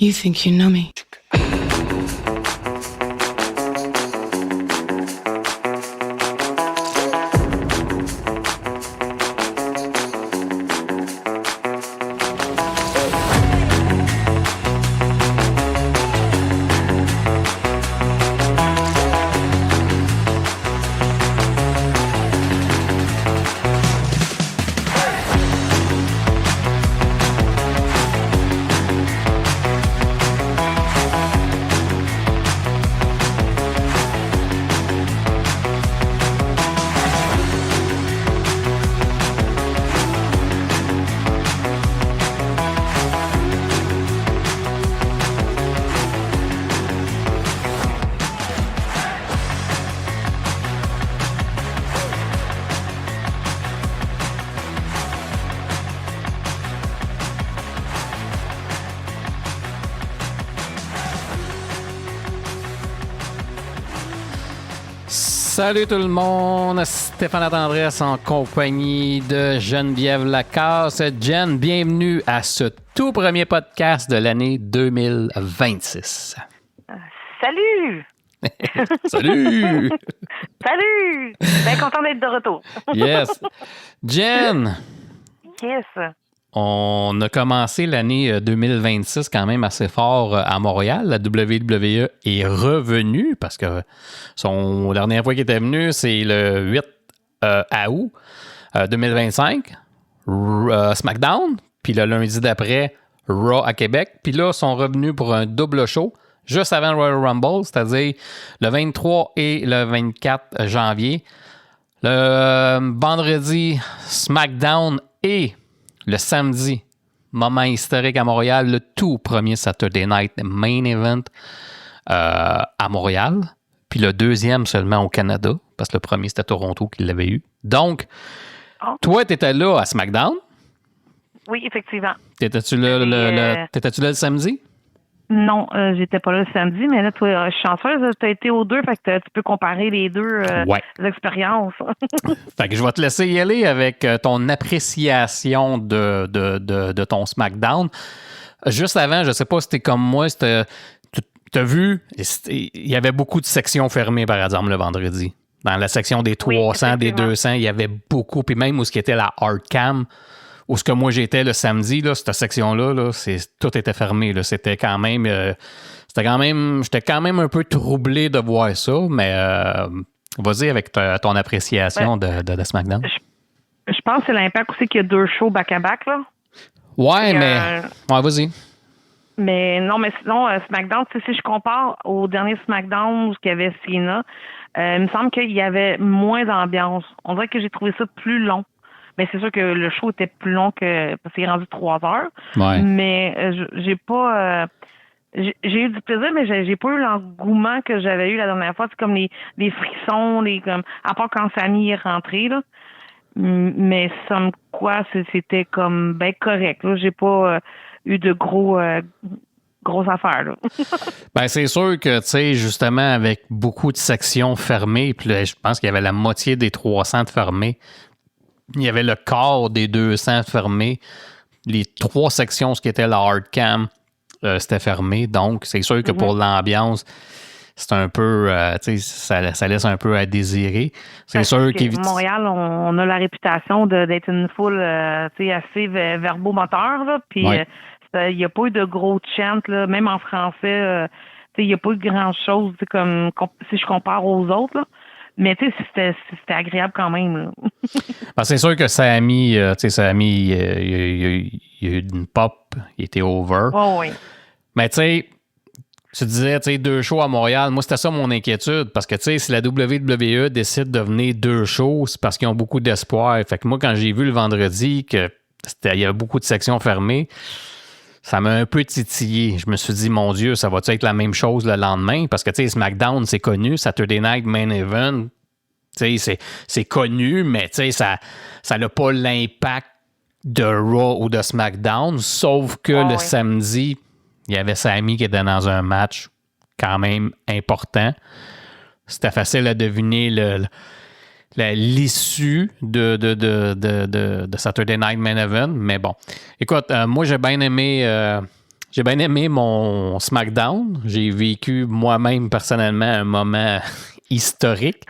You think you know me. Salut tout le monde, Stéphane Tendresse en compagnie de Geneviève Lacasse. Jen, bienvenue à ce tout premier podcast de l'année 2026. Salut! Salut! Salut! Bien content d'être de retour. Yes! Jen! Yes! On a commencé l'année 2026 quand même assez fort à Montréal. La WWE est revenue parce que la dernière fois qu'il était venu, c'est le 8 août 2025. SmackDown. Puis le lundi d'après, Raw à Québec. Puis là, ils sont revenus pour un double show juste avant le Royal Rumble, c'est-à-dire le 23 et le 24 janvier. Le vendredi, SmackDown et le samedi, moment historique à Montréal, le tout premier Saturday Night Main Event à Montréal. Puis le deuxième seulement au Canada, parce que le premier, c'était Toronto qui l'avait eu. Donc, toi, tu étais là à SmackDown? Oui, effectivement. T'étais-tu là le samedi? Non, j'étais pas là le samedi, mais là, toi, je suis chanceuse, tu as été aux deux, fait que tu peux comparer les deux expériences. Fait que je vais te laisser y aller avec ton appréciation de ton SmackDown. Juste avant, je sais pas si t'es comme moi, t'as vu, il y avait beaucoup de sections fermées, par exemple, le vendredi. Dans la section des 300, des 200, il y avait beaucoup, puis même où ce qui était la hard cam, où ce que moi j'étais le samedi, là, cette section-là, là, tout était fermé. Là. J'étais quand même un peu troublé de voir ça, mais vas-y avec ton appréciation de SmackDown. Je pense que c'est l'impact aussi qu'il y a deux shows back-à-back, là. Ouais, Ouais, vas-y. Mais non, mais sinon, SmackDown, si je compare au dernier SmackDown où il y avait Cena, il me semble qu'il y avait moins d'ambiance. On dirait que j'ai trouvé ça plus long. Mais c'est sûr que le show était plus long parce qu'il est rendu 3 heures. Ouais. Mais j'ai pas... j'ai eu du plaisir, mais j'ai pas eu l'engouement que j'avais eu la dernière fois. C'est comme les frissons, à part quand Sami est rentré, là. Mais somme quoi, c'était comme bien correct. Là. J'ai pas eu de grosses affaires. Là. Ben, c'est sûr que, tu sais, justement, avec beaucoup de sections fermées, puis là, je pense qu'il y avait la moitié des 300 de fermées. Il y avait le quart des 200 fermés. Les 3 sections, ce qui était la hard cam, c'était fermé. Donc, c'est sûr que pour l'ambiance, c'est un peu, tu sais, ça laisse un peu à désirer. C'est sûr qu'à Montréal, on a la réputation d'être une foule, tu sais, assez verbomoteur, là. Puis, il n'y a pas eu de gros chants, là, même en français. Tu sais, il n'y a pas eu de grand-chose, comme si je compare aux autres, là. Mais tu sais, c'était agréable quand même. Là. Ben, c'est sûr que Sami, tu sais, il y a eu une pop, il était over. Oh, oui. Mais tu sais, tu disais, tu sais, 2 shows à Montréal. Moi, c'était ça mon inquiétude. Parce que, tu sais, si la WWE décide de venir 2 shows, c'est parce qu'ils ont beaucoup d'espoir. Fait que moi, quand j'ai vu le vendredi qu'il y avait beaucoup de sections fermées, ça m'a un peu titillé. Je me suis dit, mon Dieu, ça va-tu être la même chose le lendemain? Parce que, tu sais, SmackDown, c'est connu. Saturday Night Main Event, tu sais, c'est connu, mais, tu sais, ça n'a pas l'impact de Raw ou de SmackDown. Sauf que le samedi, il y avait Sami qui était dans un match quand même important. C'était facile à deviner l'issue de Saturday Night Main Event. Mais bon, écoute, moi, j'ai bien aimé J'ai bien aimé mon SmackDown. J'ai vécu moi-même personnellement un moment historique,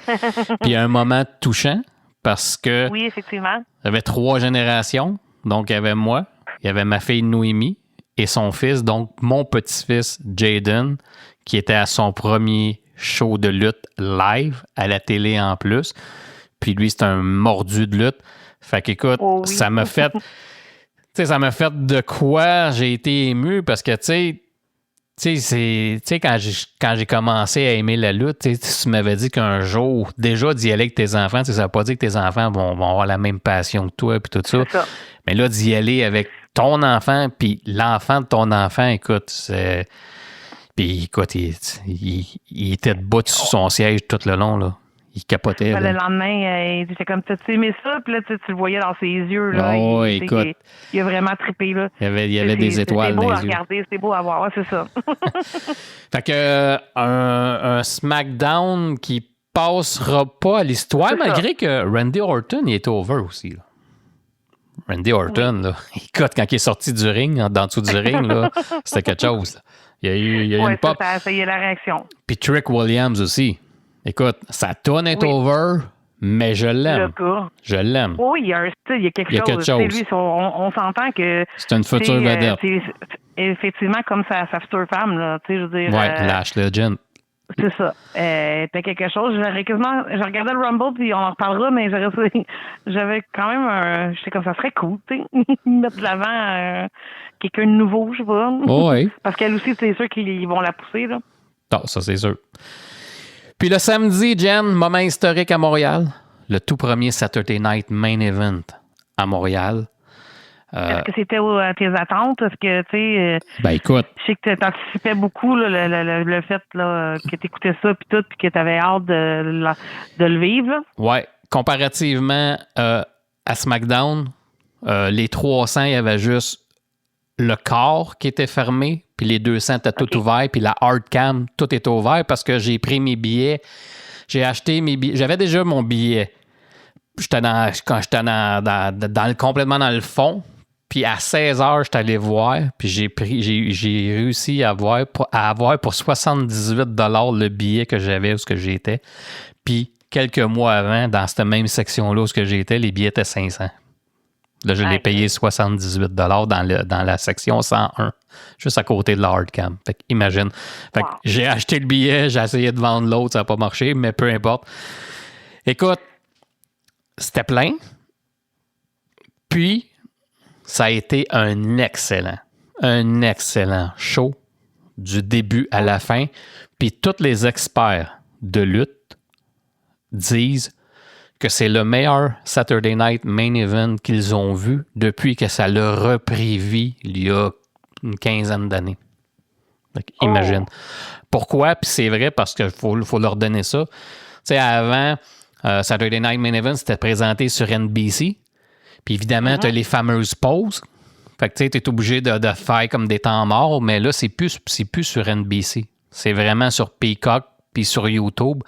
puis un moment touchant parce que Oui, effectivement. il y avait 3 générations. Donc, il y avait moi, il y avait ma fille Noémie et son fils, donc mon petit-fils Jaden, qui était à son premier show de lutte live à la télé en plus. Puis lui, c'est un mordu de lutte. Fait qu'écoute, ça m'a fait... Tu sais, ça m'a fait de quoi j'ai été ému parce que, tu sais, quand j'ai commencé à aimer la lutte, tu m'avais dit qu'un jour, déjà d'y aller avec tes enfants, ça ne veut pas dire que tes enfants vont avoir la même passion que toi puis tout ça. Mais là, d'y aller avec ton enfant puis l'enfant de ton enfant, écoute, c'est... Puis écoute, il était debout sur son siège tout le long, là. Il capotait. Le lendemain, il était comme, t'as-tu aimé ça? Puis là, tu le voyais dans ses yeux. Là, écoute. Il a vraiment trippé. Là. Il y avait des étoiles dans les yeux. C'est beau à regarder, c'est beau à voir. Ouais, c'est ça. Fait que un SmackDown qui passera pas à l'histoire, malgré que Randy Orton, il était over aussi. Là. Randy Orton, là, écoute, quand il est sorti du ring, dans dessous du ring, là, c'était quelque chose. Là. Il y a eu une pop. Ça y est la réaction. Puis Trick Williams aussi. Écoute, sa tonne est over, mais je l'aime. Je l'aime. Oui, il y a quelque chose. Lui, on s'entend que... C'est une future vedette. Effectivement, comme sa future femme, là, tu sais, je veux dire... Ouais, Lash Legend. C'est ça. T'as quelque chose. Je regardais le Rumble, puis on en reparlera, mais j'avais quand même j'étais comme ça serait cool, tu sais, mettre de l'avant quelqu'un de nouveau, je sais pas. Oui. Parce qu'elle aussi, c'est sûr qu'ils vont la pousser, là. Non, ça, c'est sûr. Puis le samedi, Jen, moment historique à Montréal. Le tout premier Saturday Night Main Event à Montréal. Est-ce que c'était tes attentes? Est-ce que, tu sais... ben, écoute... Je sais que tu anticipais beaucoup là, le fait là, que tu écoutais ça puis tout, puis que tu avais hâte de le vivre. Là. Ouais. Comparativement à SmackDown, les 300, il y avait juste le corps qui était fermé, puis les 200 étaient tout ouverts, puis la hard cam, tout était ouvert parce que j'ai pris mes billets. J'ai acheté mes billets. J'avais déjà mon billet. J'étais complètement dans le fond. Puis à 16 heures, j'étais allé voir, puis j'ai réussi à avoir pour 78 $ le billet que j'avais où ce que j'étais. Puis quelques mois avant, dans cette même section-là où ce que j'étais, les billets étaient 500. Là, je l'ai payé 78 $ dans la section 101, juste à côté de la hardcam. Fait que imagine. Fait que j'ai acheté le billet, j'ai essayé de vendre l'autre, ça n'a pas marché, mais peu importe. Écoute, c'était plein. Puis, ça a été un excellent show du début à la fin. Puis tous les experts de lutte disent que c'est le meilleur Saturday Night Main Event qu'ils ont vu depuis que ça l'a repris vie il y a une quinzaine d'années. Imagine. Pourquoi? Puis c'est vrai parce qu'il faut leur donner ça. Tu sais, avant, Saturday Night Main Event, c'était présenté sur NBC. Puis évidemment, tu as les fameuses pauses. Fait que tu es obligé de faire comme des temps morts, mais là, c'est plus sur NBC. C'est vraiment sur Peacock puis sur YouTube.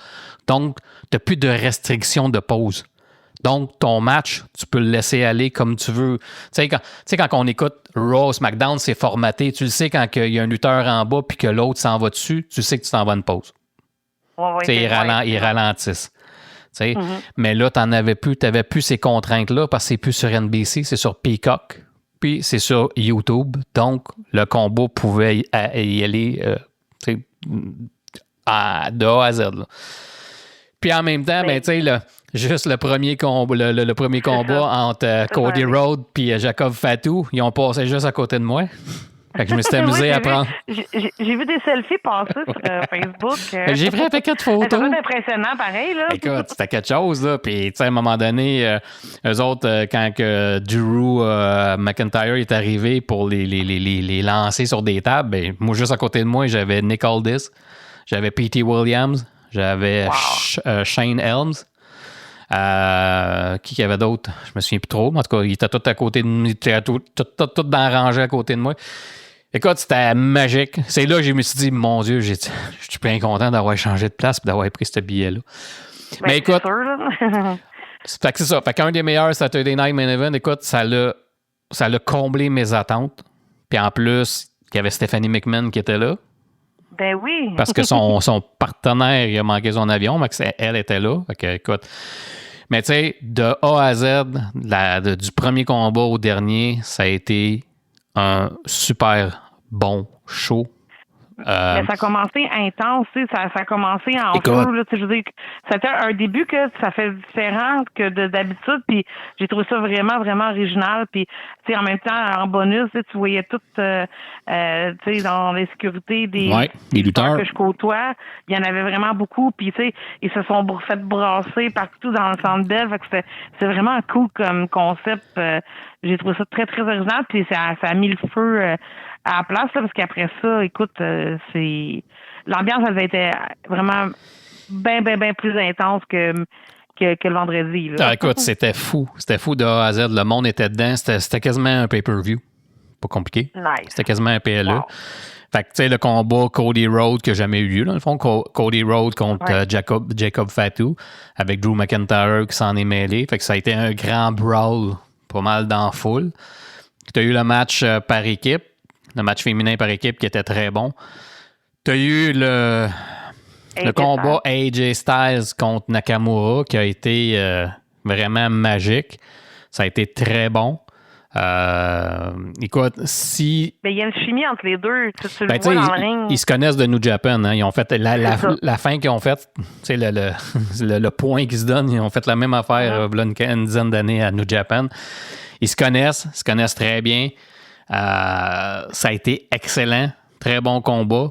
Donc, tu n'as plus de restrictions de pause. Donc, ton match, tu peux le laisser aller comme tu veux. Tu sais, quand on écoute Raw, SmackDown, c'est formaté. Tu le sais quand il y a un lutteur en bas puis que l'autre s'en va dessus, tu sais que tu t'en vas une pause. Ils ralentissent. Mais là, tu n'avais plus ces contraintes-là parce que c'est plus sur NBC, c'est sur Peacock, puis c'est sur YouTube. Donc, le combo pouvait y aller de A à Z. Là. Puis en même temps, juste le premier combat, le premier combat entre Cody Rhodes et Jacob Fatou, ils ont passé juste à côté de moi. Fait que je me suis amusé à prendre. J'ai vu des selfies passer sur Facebook. J'ai pris un paquet de photos. C'est impressionnant, pareil. Là. Écoute, c'était quelque chose. Là. Puis, à un moment donné, eux autres, quand Drew McIntyre est arrivé pour les lancer sur des tables, ben, moi, juste à côté de moi, j'avais Nick Aldis, j'avais P.T. Williams, j'avais Shane Helms. Qui y avait d'autres? Je me souviens plus trop. En tout cas, il était tout à côté de moi. Il était tout dans la rangée à côté de moi. Écoute, c'était magique. C'est là que je me suis dit, mon Dieu, je suis bien content d'avoir changé de place et d'avoir pris ce billet-là. Mais écoute, c'est ça. Fait qu'un des meilleurs Saturday Night Main Event, écoute, ça l'a comblé mes attentes. Puis en plus, qu'il y avait Stephanie McMahon qui était là. Ben oui. Parce que son partenaire, il a manqué son avion, mais elle était là. Fait que, écoute. Mais tu sais, de A à Z, du premier combat au dernier, ça a été un super bon show. Mais ça a commencé intense, tu sais, ça a commencé en feu, là, tu sais, je veux dire, c'était un début que ça fait différent que d'habitude, puis j'ai trouvé ça vraiment, vraiment original, puis tu sais, en même temps, en bonus, tu voyais tout, tu sais, dans les sécurités des lutteurs que je côtoie, il y en avait vraiment beaucoup, puis tu sais, ils se sont fait brasser partout dans le Centre Bell, fait que c'est vraiment cool comme concept, j'ai trouvé ça très, très original, puis ça a mis le feu à la place, là, parce qu'après ça, écoute, c'est l'ambiance, elle avait été vraiment bien plus intense que le vendredi. Là. Écoute, c'était fou. C'était fou de A à Z. Le monde était dedans. C'était quasiment un pay-per-view. Pas compliqué. Nice. C'était quasiment un PLE. Wow. Fait que, tu sais, le combat Cody Rhodes qui n'a jamais eu lieu, dans le fond, Cody Rhodes contre Jacob Fatu, avec Drew McIntyre qui s'en est mêlé. Fait que ça a été un grand brawl, pas mal dans la foule. Tu as eu le match par équipe. Le match féminin par équipe qui était très bon. Tu as eu le combat AJ Styles contre Nakamura qui a été vraiment magique. Ça a été très bon. Écoute, si... Mais il y a une chimie entre les deux. Tu le vois dans le ring. Ils se connaissent de New Japan. Hein. Ils ont fait la fin qu'ils ont faite, le point qu'ils se donnent, ils ont fait la même affaire il y a une dizaine d'années à New Japan. Ils se connaissent très bien. Ça a été excellent. Très bon combat.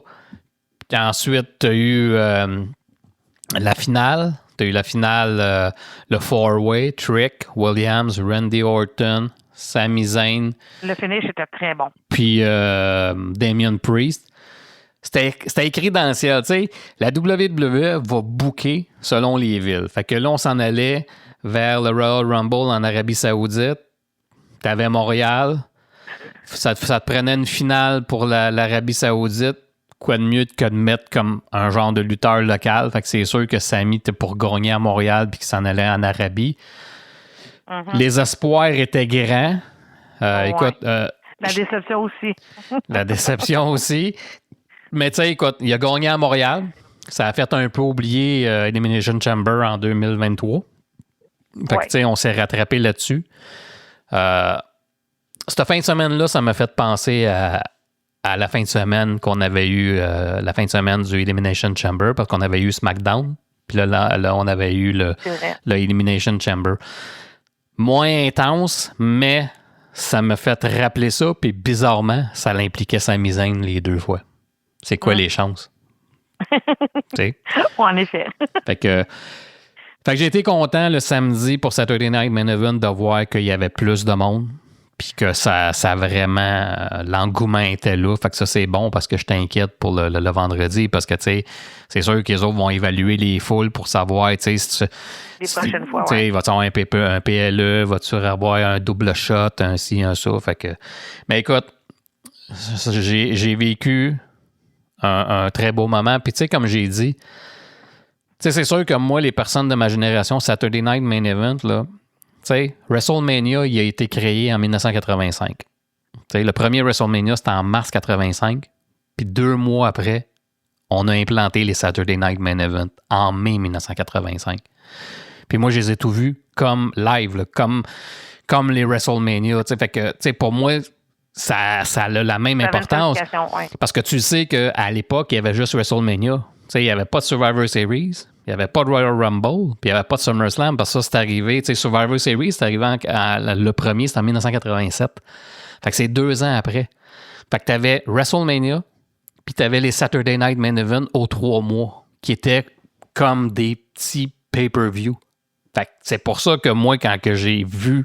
Puis ensuite, tu as eu la finale. Tu as eu la finale, le four-way, Trick, Williams, Randy Orton, Sami Zayn. Le finish était très bon. Puis Damian Priest. C'était écrit dans le ciel. Tu sais, la WWE va booker selon les villes. Fait que là, on s'en allait vers le Royal Rumble en Arabie Saoudite. Tu avais Montréal. Ça te prenait une finale pour l'Arabie Saoudite. Quoi de mieux que de mettre comme un genre de lutteur local. Fait que c'est sûr que Sami était pour gagner à Montréal puis qu'il s'en allait en Arabie. Mm-hmm. Les espoirs étaient grands. Écoute... la déception aussi. La déception aussi. Mais tu sais, écoute, il a gagné à Montréal. Ça a fait un peu oublier Elimination Chamber en 2023. Fait que tu sais, on s'est rattrapé là-dessus. Cette fin de semaine-là, ça m'a fait penser à la fin de semaine qu'on avait eu, la fin de semaine du Elimination Chamber, parce qu'on avait eu SmackDown, puis là on avait eu le Elimination Chamber. Moins intense, mais ça m'a fait rappeler ça, puis bizarrement, ça l'impliquait Sami Zayn les deux fois. C'est quoi les chances? En effet. Fait que j'ai été content le samedi pour Saturday Night Main Event de voir qu'il y avait plus de monde. Puis que ça vraiment... l'engouement était là. Fait que ça, c'est bon parce que je t'inquiète pour le vendredi. Parce que, tu sais, c'est sûr que les autres vont évaluer les foules pour savoir, tu sais... Les prochaines fois, ouais. Va-tu avoir un PLE? Va-tu avoir un double shot? Un ci, un ça? Fait que... Mais écoute, j'ai vécu un très beau moment. Puis, tu sais, comme j'ai dit... Tu sais, c'est sûr que moi, les personnes de ma génération, Saturday Night Main Event, là... Tu sais, WrestleMania, il a été créé en 1985. Tu sais, le premier WrestleMania, c'était en mars 85. Puis 2 mois après, on a implanté les Saturday Night Main Event en mai 1985. Puis moi, je les ai tous vus comme live, là, comme les WrestleMania. Tu sais, fait que, tu sais, pour moi, ça a la même importance. Parce que tu sais qu'à l'époque, il y avait juste WrestleMania. Tu sais, il n'y avait pas de Survivor Series. Il n'y avait pas de Royal Rumble, puis il n'y avait pas de SummerSlam, parce que ça, c'est arrivé. Tu sais, Survivor Series, c'est arrivé le premier, c'était en 1987. Fait que c'est 2 ans après. Fait que tu avais WrestleMania, puis tu avais les Saturday Night Main Event aux 3 mois, qui étaient comme des petits pay-per-view. Fait que c'est pour ça que moi, quand que j'ai vu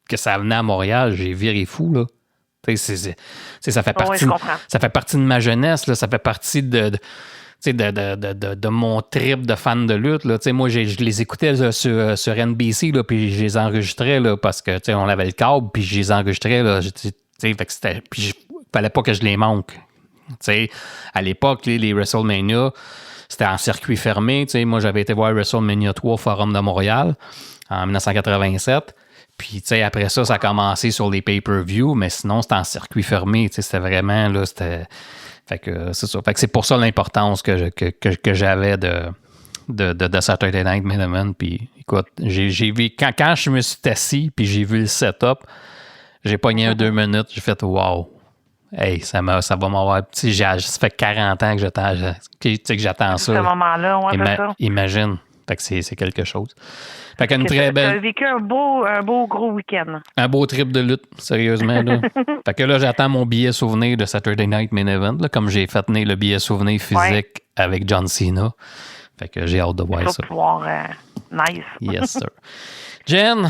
que ça venait à Montréal, j'ai viré fou, là. Tu sais, ça fait partie, ça fait partie de ma jeunesse, là. Ça fait partie de mon trip de fan de lutte. Là. Moi, je les écoutais là, sur NBC, là, puis je les enregistrais là, parce que on avait le câble, puis je les enregistrais. Là, puis il fallait pas que je les manque. À l'époque, les WrestleMania, c'était en circuit fermé. Moi, j'avais été voir WrestleMania 3 au Forum de Montréal en 1987. Puis, tu sais, après ça, ça a commencé sur les pay-per-view, mais sinon, c'était en circuit fermé. Tu sais, c'était vraiment, là, c'était... Fait que c'est ça. Fait que c'est pour ça l'importance que j'avais de Saturday Night Main Event. Puis, écoute, j'ai vu... Quand je me suis assis, puis j'ai vu le setup, j'ai pogné 2 minutes, j'ai fait « Wow! » Hey, ça va m'avoir... Tu sais, ça fait 40 ans que j'attends ça. À ce moment-là, ouais, c'est ça. Imagine. Fait que c'est quelque chose. Fait qu'une très belle... Tu as vécu un beau gros week-end. Un beau trip de lutte, sérieusement. Là. Fait que là, j'attends mon billet souvenir de Saturday Night Main Event, là, comme j'ai fait tenir le billet souvenir physique avec John Cena. Fait que j'ai hâte de voir ça. Pouvoir, nice. Yes, sir. Jen,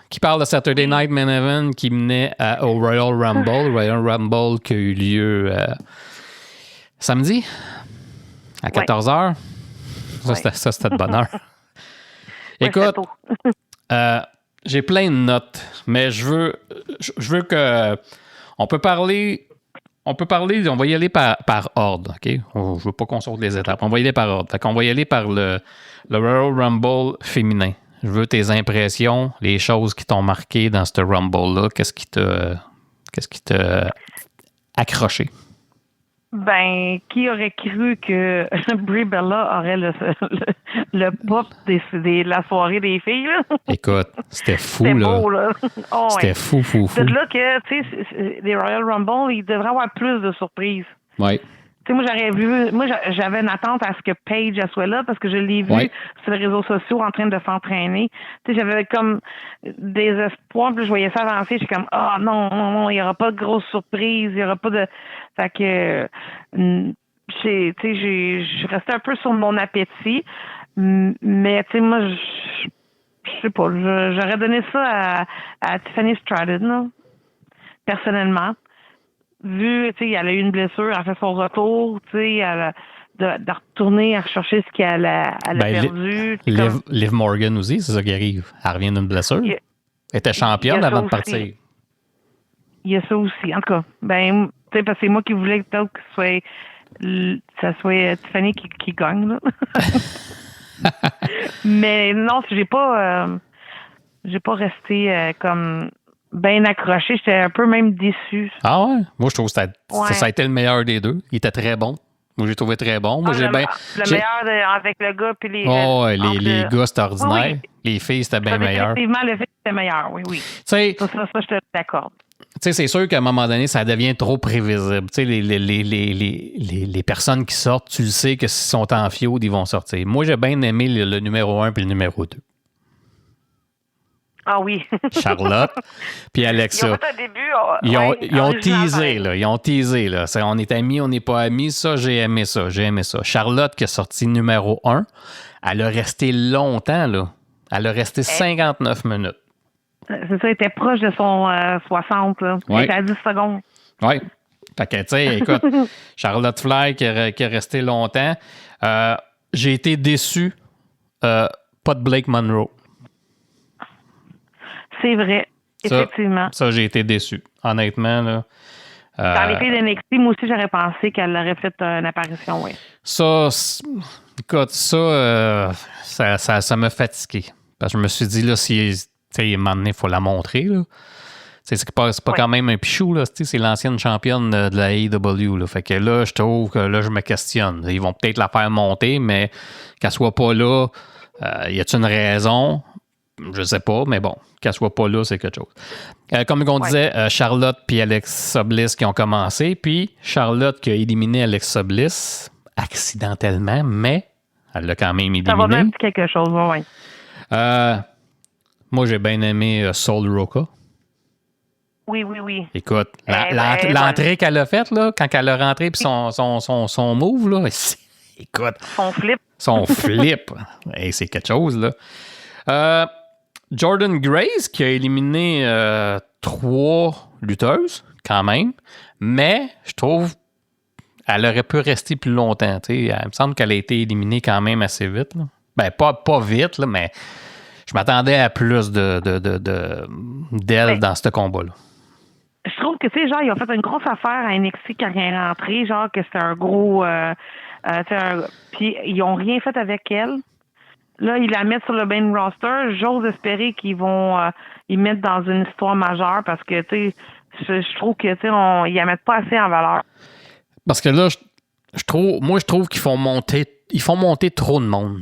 qui parle de Saturday Night Main Event, qui menait au Royal Rumble qui a eu lieu samedi à 14h. Ça, c'était de bonne heure. Écoute, j'ai plein de notes, mais je veux que... On va y aller par ordre, OK? Je veux pas qu'on saute les étapes. On va y aller par ordre. Fait qu'on va y aller par le Royal Rumble féminin. Je veux tes impressions, les choses qui t'ont marqué dans ce Rumble-là. Qu'est-ce qui t'a accroché? Ben, qui aurait cru que Brie Bella aurait le pop de la soirée des filles, là? Écoute, c'était fou, c'était là. Beau, là. Oh, c'était fou. C'est là que, tu sais, les Royal Rumble, ils devraient avoir plus de surprises. Oui. Tu sais, j'avais une attente à ce que Paige soit là parce que je l'ai vu sur les réseaux sociaux en train de s'entraîner. Tu sais, j'avais comme des espoirs, puis je voyais ça avancer. J'étais comme, non, il n'y aura pas de grosse surprise, il n'y aura pas de... Fait que, tu sais, je restais un peu sur mon appétit, mais tu sais, moi, je sais pas, j'aurais donné ça à Tiffany Stratton, là, personnellement. Vu, tu sais, elle a eu une blessure, elle a fait son retour, tu sais, de retourner à rechercher ce qu'elle a perdu. Liv Morgan aussi, c'est ça qui arrive. Elle revient d'une blessure. Elle était championne avant de partir. Il y a ça aussi. En tout cas, ben, tu sais, parce que c'est moi qui voulais peut-être que ça soit Tiffany qui gagne, là. Mais non, j'ai pas resté comme... bien accroché. J'étais un peu même déçu. Ah ouais? Moi, je trouve que ça a été le meilleur des deux. Il était très bon. Moi, j'ai trouvé très bon. Moi, le meilleur avec le gars puis les... les gars, c'était ordinaire. Oui. Les filles, c'était bien meilleur. Effectivement, le film, c'était meilleur, oui. Ça, je te l'accorde. Tu sais, c'est sûr qu'à un moment donné, ça devient trop prévisible. Tu sais, les personnes qui sortent, tu le sais que s'ils sont en fiode, ils vont sortir. Moi, j'ai bien aimé le numéro 1 puis le numéro 2. Ah oui. Charlotte puis Alexa. Ils ont fait un début. Ils ont teasé, là. Ils ont teasé, là. On est amis, on n'est pas amis. Ça, j'ai aimé ça. Charlotte, qui est sortie numéro 1, elle a resté longtemps, là. Elle a resté 59 minutes. C'est ça, elle était proche de son 60, là. Elle était à 10 secondes. Oui. Fait que, tu sais, écoute, Charlotte Flair qui est restée longtemps. J'ai été déçu. Pas de Blake Monroe. C'est vrai, effectivement. Ça, j'ai été déçu. Honnêtement, là. Dans les filles de NXT, moi aussi, j'aurais pensé qu'elle aurait fait une apparition, oui. Ça, écoute, ça m'a fatigué. Parce que je me suis dit, là, si, tu sais, à un moment donné, il faut la montrer, là. C'est pas quand même un pichou, là. C'est l'ancienne championne de la AEW, là. Fait que là, je trouve que là, je me questionne. Ils vont peut-être la faire monter, mais qu'elle soit pas là, y a-t-il une raison? Je sais pas, mais bon, qu'elle soit pas là, c'est quelque chose. Comme on disait, Charlotte puis Alexa Bliss qui ont commencé, puis Charlotte qui a éliminé Alexa Bliss accidentellement, mais elle l'a quand même éliminé. Ça va bien quelque chose, oui. Moi, j'ai bien aimé Sol Roca. Oui. Écoute, l'entrée qu'elle a faite, là, quand elle a rentré, puis son move, là, écoute. Son flip. Hey, c'est quelque chose, là. Jordan Grace qui a éliminé 3 lutteuses, quand même, mais je trouve qu'elle aurait pu rester plus longtemps. Il me semble qu'elle a été éliminée quand même assez vite. Là. Ben, pas vite, là, mais je m'attendais à plus d'elle dans ce combat-là. Je trouve que, tu sais, genre, ils ont fait une grosse affaire à NXT quand elle est rentrée, genre que c'était un gros... puis ils ont rien fait avec elle. là, ils la mettent sur le main roster. J'ose espérer qu'ils vont ils mettent dans une histoire majeure parce que, tu sais, je trouve que, tu sais, ils la mettent pas assez en valeur. Parce que là, je trouve qu'ils font monter trop de monde.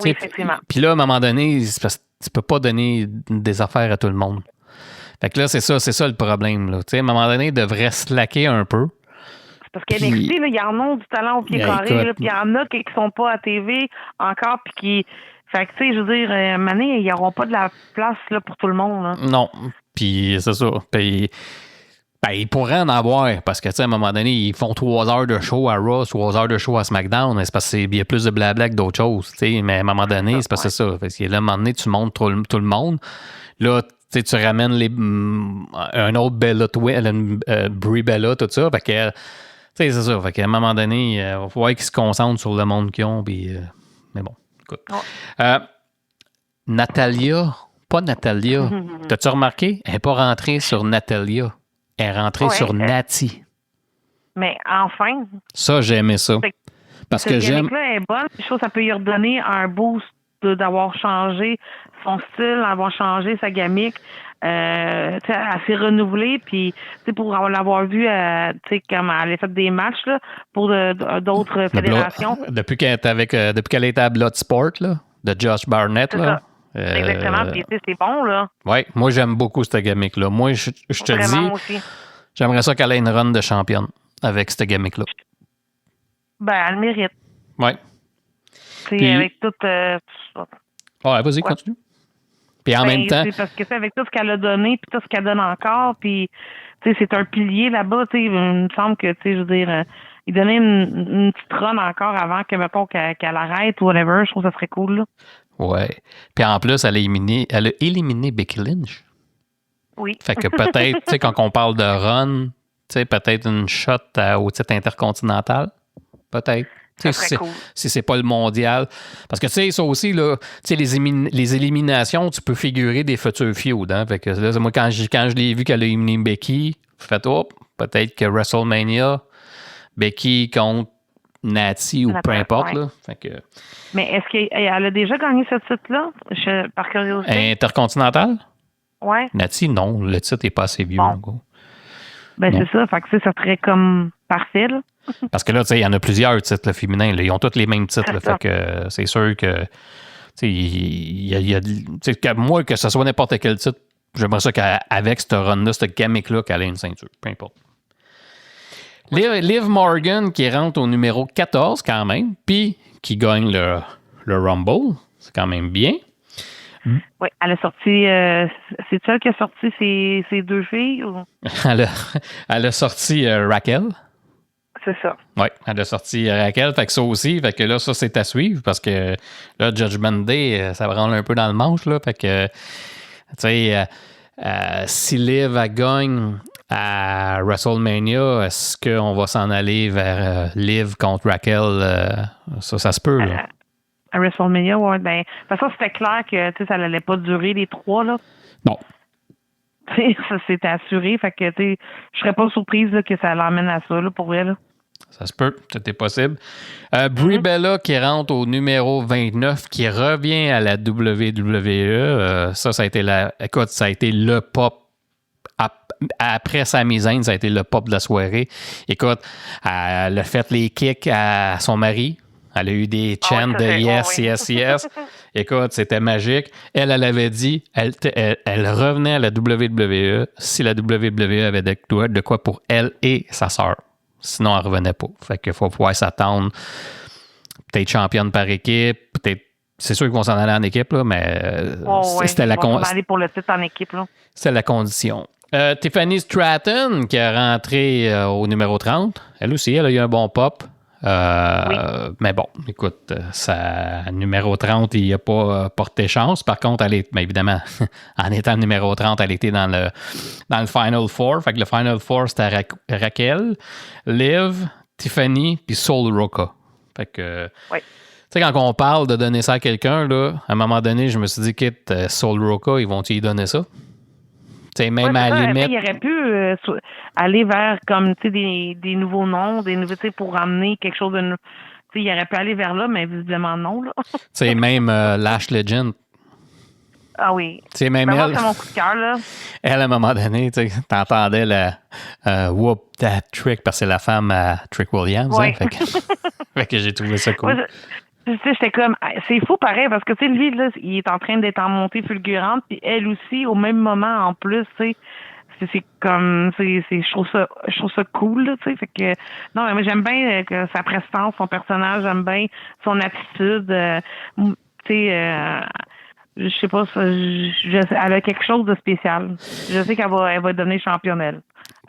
Oui, effectivement. Puis là, à un moment donné, c'est parce que tu peux pas donner des affaires à tout le monde. Fait que là, c'est ça le problème. Là. À un moment donné, ils devraient slacker un peu. Parce qu'NXT, il y en a du talent au pied carré, puis il y en a qui sont pas à TV encore, puis qui... Fait que, tu sais, je veux dire, à un moment donné, ils n'auront pas de la place là, pour tout le monde. Là. Non, puis c'est ça. Puis... ils pourraient en avoir, parce que, tu sais, à un moment donné, ils font 3 heures de show à Raw, 3 heures de show à SmackDown, mais c'est parce qu'il y a plus de blabla que d'autres choses, tu sais, mais à un moment donné, c'est parce que c'est ça. Parce que là, à un moment donné, tu montres tout le monde. Là, tu ramènes un autre Bella, Brie Bella, tout ça, fait que, tu sais, c'est ça. Fait qu'à un moment donné, il va falloir qu'ils se concentrent sur le monde qu'ils ont, puis, mais bon, écoute. Natalia, pas Natalia, t'as-tu remarqué? Elle n'est pas rentrée sur Natalia. Elle est rentrée sur Natty. Mais enfin. Ça, j'ai aimé ça. Parce que j'aime. Là est bonne. Je trouve que ça peut lui redonner un boost d'avoir changé son style, d'avoir changé sa gimmick. Elle s'est renouvelée. Puis, pour l'avoir vu, comme elle a fait des matchs là, pour d'autres fédérations. Depuis qu'elle était à Bloodsport, là, de Josh Barnett. Là. Exactement, puis c'est bon, là. Oui, moi, j'aime beaucoup cette gimmick-là. Moi, je te dis, aussi. J'aimerais ça qu'elle ait une run de championne avec cette gimmick-là. Ben, elle mérite. Oui. Puis, avec tout... ouais, vas-y, continue. Puis en même temps... C'est parce que c'est avec tout ce qu'elle a donné, puis tout ce qu'elle donne encore, puis, tu sais, c'est un pilier là-bas, tu sais, il me semble que, tu sais, je veux dire... il donnait une petite run encore avant que, mettons, qu'elle arrête ou whatever. Je trouve que ça serait cool, là. Ouais. Puis en plus, elle a éliminé Becky Lynch. Oui. Fait que peut-être, tu sais, quand on parle de run, tu sais, peut-être une shot au titre intercontinental. Peut-être. Cool. Si c'est pas le mondial. Parce que, tu sais, ça aussi, là, tu sais, les éliminations, tu peux figurer des futurs feuds. Hein? Fait que là, moi, quand je l'ai vu qu'elle a éliminé Becky, j'ai fait, peut-être que WrestleMania, Becky contre Natty ou peu importe. Là. Fait que... Mais est-ce qu'elle a déjà gagné ce titre-là, par curiosité? Intercontinental? Ouais. Natty, non. Le titre n'est pas assez vieux. Bon. Ben, c'est ça. Fait que ça serait comme parfait, là. Parce que là, tu sais, il y en a plusieurs titres là, féminins. Là. Ils ont tous les mêmes titres. Là, fait que c'est sûr que, moi, que ce soit n'importe quel titre, j'aimerais ça qu'avec cette run-là, cette gimmick-là, qu'elle ait une ceinture. Peu importe. Liv Morgan qui rentre au numéro 14 quand même, puis qui gagne le Rumble. C'est quand même bien. Oui, elle a sorti... c'est elle qui a sorti ses deux filles? Ou? Elle a sorti Raquel. C'est ça. Oui, elle a sorti Raquel. Fait que ça aussi, fait que là, ça, c'est à suivre parce que là, Judgment Day, ça branle un peu dans le manche. Là, fait que, tu sais, si Liv gagne à WrestleMania, est-ce qu'on va s'en aller vers Liv contre Raquel? Ça se peut, là. À WrestleMania, ouais. Ben, de toute façon, c'était clair que ça n'allait pas durer les trois, là. Non. Ça s'était assuré. Fait que, je serais pas surprise là, que ça l'emmène à ça, là, pour vrai, là. Ça se peut, c'était possible. Brie Bella qui rentre au numéro 29, qui revient à la WWE. Ça a été ça a été le pop. Après Sami Zayn, ça a été le pop de la soirée. Écoute, elle a fait les kicks à son mari. Elle a eu des chants de yes, yes, yes. Écoute, c'était magique. Elle avait dit, elle revenait à la WWE si la WWE avait de quoi pour elle et sa sœur. Sinon, elle ne revenait pas. Fait qu'il faut pouvoir s'attendre. Peut-être championne par équipe, peut-être. C'est sûr qu'ils vont s'en aller en équipe, là, mais c'était la condition. aller pour le titre en équipe, là. C'est la condition. Tiffany Stratton, qui est rentrée au numéro 30. Elle aussi, elle a eu un bon pop. Oui. Mais bon, écoute, sa numéro 30, il n'a pas porté chance. Par contre, elle est, évidemment, en étant numéro 30, elle était dans le Final Four. Fait que le Final Four, c'était Raquel, Liv, Tiffany, puis Sol Ruca. Fait que, oui. Tu sais, quand on parle de donner ça à quelqu'un, là, à un moment donné, je me suis dit, quitte, Sol Ruca, ils vont-ils y donner ça? T'sais, même à la limite. Il aurait pu aller vers comme des nouveaux noms, des nouveaux pour ramener quelque chose de il aurait pu aller vers là, mais visiblement non. Là. Tu sais, même Lash Legend. Ah oui. Tu sais, même moi, elle, c'est mon coup de cœur. Là. elle, à un moment donné, tu sais, t'entendais le Whoop That Trick, parce que c'est la femme à Trick Williams. Ouais. Hein, fait que j'ai trouvé ça cool. Ouais, tu sais, j'étais comme, c'est fou pareil, parce que, tu sais, lui, là, il est en train d'être en montée fulgurante, puis elle aussi, au même moment, en plus, tu sais, c'est comme, je trouve ça cool, là, tu sais, fait que, non, mais j'aime bien que sa prestance, son personnage, j'aime bien son attitude, tu sais, je sais pas, elle a quelque chose de spécial. Je sais qu'elle va devenir championne, elle.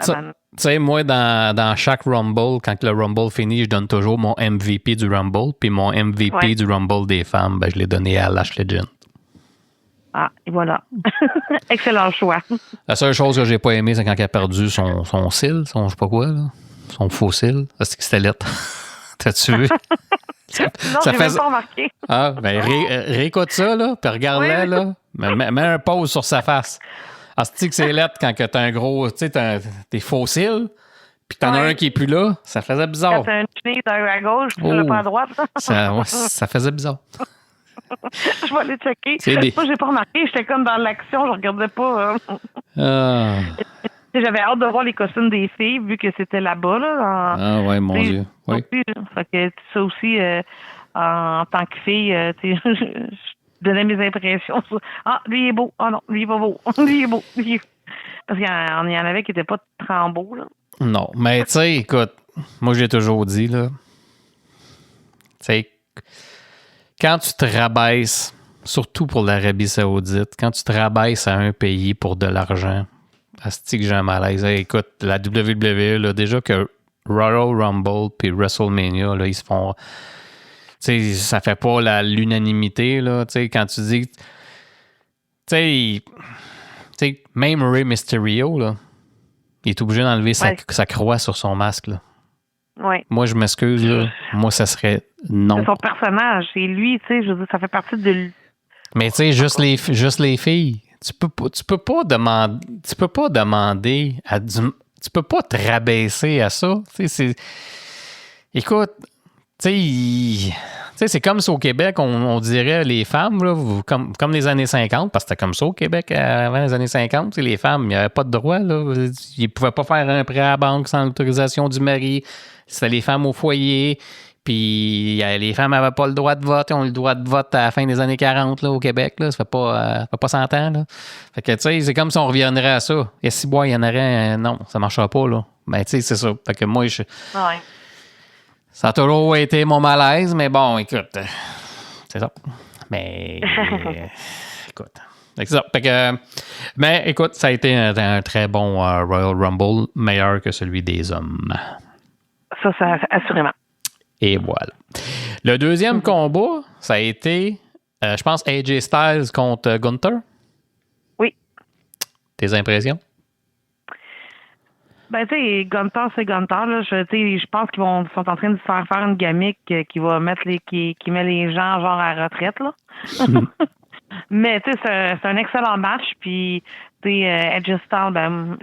Tu sais, moi, dans chaque Rumble, quand le Rumble finit, je donne toujours mon MVP du Rumble, puis mon MVP du Rumble des femmes, ben, je l'ai donné à Lash Legend. Ah, et voilà. Excellent choix. La seule chose que j'ai pas aimé, c'est quand elle a perdu son cil, son je sais pas quoi, là, son faux cil. C'est que c'était lettre. T'as-tu vu? Non, j'ai même pas remarqué. Ah, ben réécoute ça, là, puis regarde-la, là. Mets un pause sur sa face. Ah, c'est que c'est lettre quand t'as un gros, tu sais, t'es faux cils, puis t'en as un qui est plus là, ça faisait bizarre. Quand t'as un chenille à gauche, puis tu l'as pas à droite. ça faisait bizarre. Je vais aller checker. Moi, j'ai pas remarqué, j'étais comme dans l'action, je regardais pas. J'avais hâte de voir les costumes des filles, vu que c'était là-bas, là. Ah ouais, mon Dieu. Oui. Fait que ça aussi, en tant que fille, je donnais mes impressions. Ah, lui il est beau. Ah non, lui il est pas beau. Lui il est beau. Parce qu'il y en avait qui n'étaient pas très beaux, là. Non, mais tu sais, écoute, moi j'ai toujours dit, là, tu sais, quand tu te rabaisses, surtout pour l'Arabie Saoudite, quand tu te rabaisses à un pays pour de l'argent, asti que j'ai un malaise. Hey, écoute, la WWE, là, déjà que Royal Rumble puis WrestleMania, là, ils se font... Tu sais, ça fait pas l'unanimité, là, tu sais, quand tu dis... Tu sais, même Rey Mysterio, là, il est obligé d'enlever sa croix sur son masque, là. Ouais. Moi, je m'excuse, là. Moi, ça serait non. C'est son personnage. Et lui, tu sais, je veux dire, ça fait partie de lui. Mais tu sais, juste les filles. Tu peux pas demander à tu peux pas te rabaisser à ça. Écoute, tu sais, c'est comme ça au Québec, on dirait les femmes, là, comme les années 50, parce que c'était comme ça au Québec avant les années 50. Les femmes, il n'y avait pas de droit. Là, ils ne pouvaient pas faire un prêt à la banque sans l'autorisation du mari. C'était les femmes au foyer. Puis les femmes n'avaient pas le droit de vote. Ils ont eu le droit de vote à la fin des années 40 là, au Québec. Là. Ça fait pas 100 ans. Là. Fait que, tu sais, c'est comme si on reviendrait à ça. Et si, il y en aurait non, ça ne marchera pas. Là. Ben, tu sais, c'est ça. Fait que moi, ça a toujours été mon malaise, mais bon, écoute, c'est ça. Mais, écoute, c'est ça. Fait que, mais écoute, ça a été un très bon Royal Rumble, meilleur que celui des hommes. Ça assurément. Et voilà. Le deuxième combat, ça a été, je pense, AJ Styles contre Gunther. Oui. Tes impressions? Ben, tu sais, Gunther, c'est Gunther, là. Je pense qu'ils sont en train de faire une gimmick qui va mettre qui met les gens genre à la retraite, là. Mais, tu sais, c'est un excellent match, puis, tu sais, Edge Styles, ben,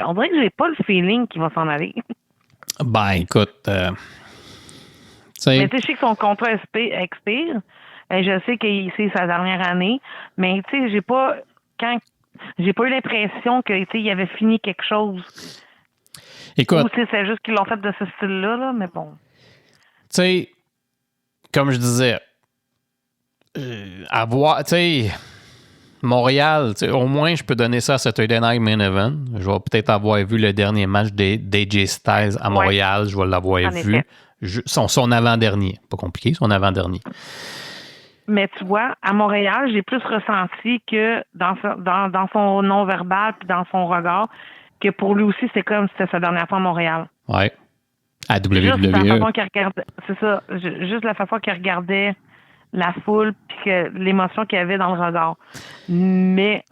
on dirait que j'ai pas le feeling qu'il va s'en aller. Ben, écoute, mais, tu sais, je sais que son contrat expire. Je sais que c'est sa dernière année, mais, tu sais, j'ai pas eu l'impression que, tu sais, il avait fini quelque chose. Écoute, ou c'est juste qu'ils l'ont fait de ce style-là, là, mais bon. Tu sais, comme je disais, tu sais, Montréal, au moins, je peux donner ça à Saturday Night Main Event. Je vais peut-être avoir vu le dernier match d'AJ Styles à Montréal. Je vais l'avoir vu. Son avant-dernier. Pas compliqué, son avant-dernier. Mais tu vois, à Montréal, j'ai plus ressenti que dans son non-verbal puis dans son regard, que pour lui aussi, c'était sa dernière fois à Montréal. Oui. À WWE. Juste la façon qu'il regardait, c'est ça, juste la façon qu'il regardait la foule puis l'émotion qu'il y avait dans le regard. Mais,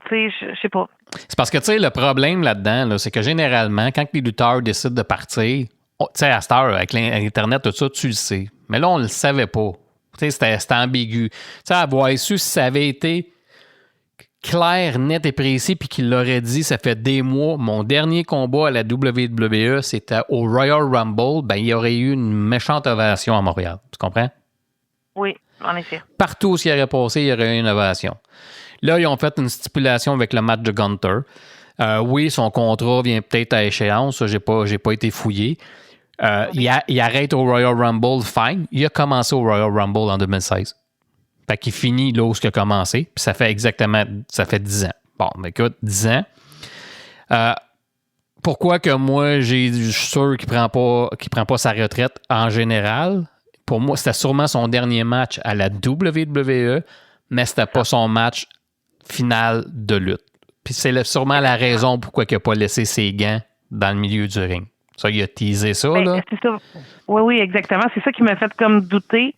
tu sais, je sais pas. C'est parce que, tu sais, le problème là-dedans, là, c'est que généralement, quand les lutteurs décident de partir, tu sais, à cette heure, avec l'Internet, tout ça, tu le sais. Mais là, on le savait pas. Tu sais, c'était ambigu. Tu sais, avoir su si ça avait été clair, net et précis, puis qu'il l'aurait dit, ça fait des mois, mon dernier combat à la WWE, c'était au Royal Rumble, ben, il y aurait eu une méchante ovation à Montréal. Tu comprends? Oui, en effet. Partout où il aurait passé, il y aurait eu une ovation. Là, ils ont fait une stipulation avec le match de Gunter. Oui, son contrat vient peut-être à échéance. Ça, j'ai pas été fouillé. Il arrête au Royal Rumble, fine. Il a commencé au Royal Rumble en 2016. Fait qu'il finit là où il a commencé. Puis ça fait 10 ans. Bon, mais écoute, 10 ans. Pourquoi que moi, je suis sûr qu'il prend pas sa retraite en général? Pour moi, c'était sûrement son dernier match à la WWE, mais c'était pas son match final de lutte. Puis c'est sûrement la raison pourquoi il n'a pas laissé ses gants dans le milieu du ring. Ça, il a teasé ça, là. C'est ça. Oui, exactement. C'est ça qui m'a fait comme douter.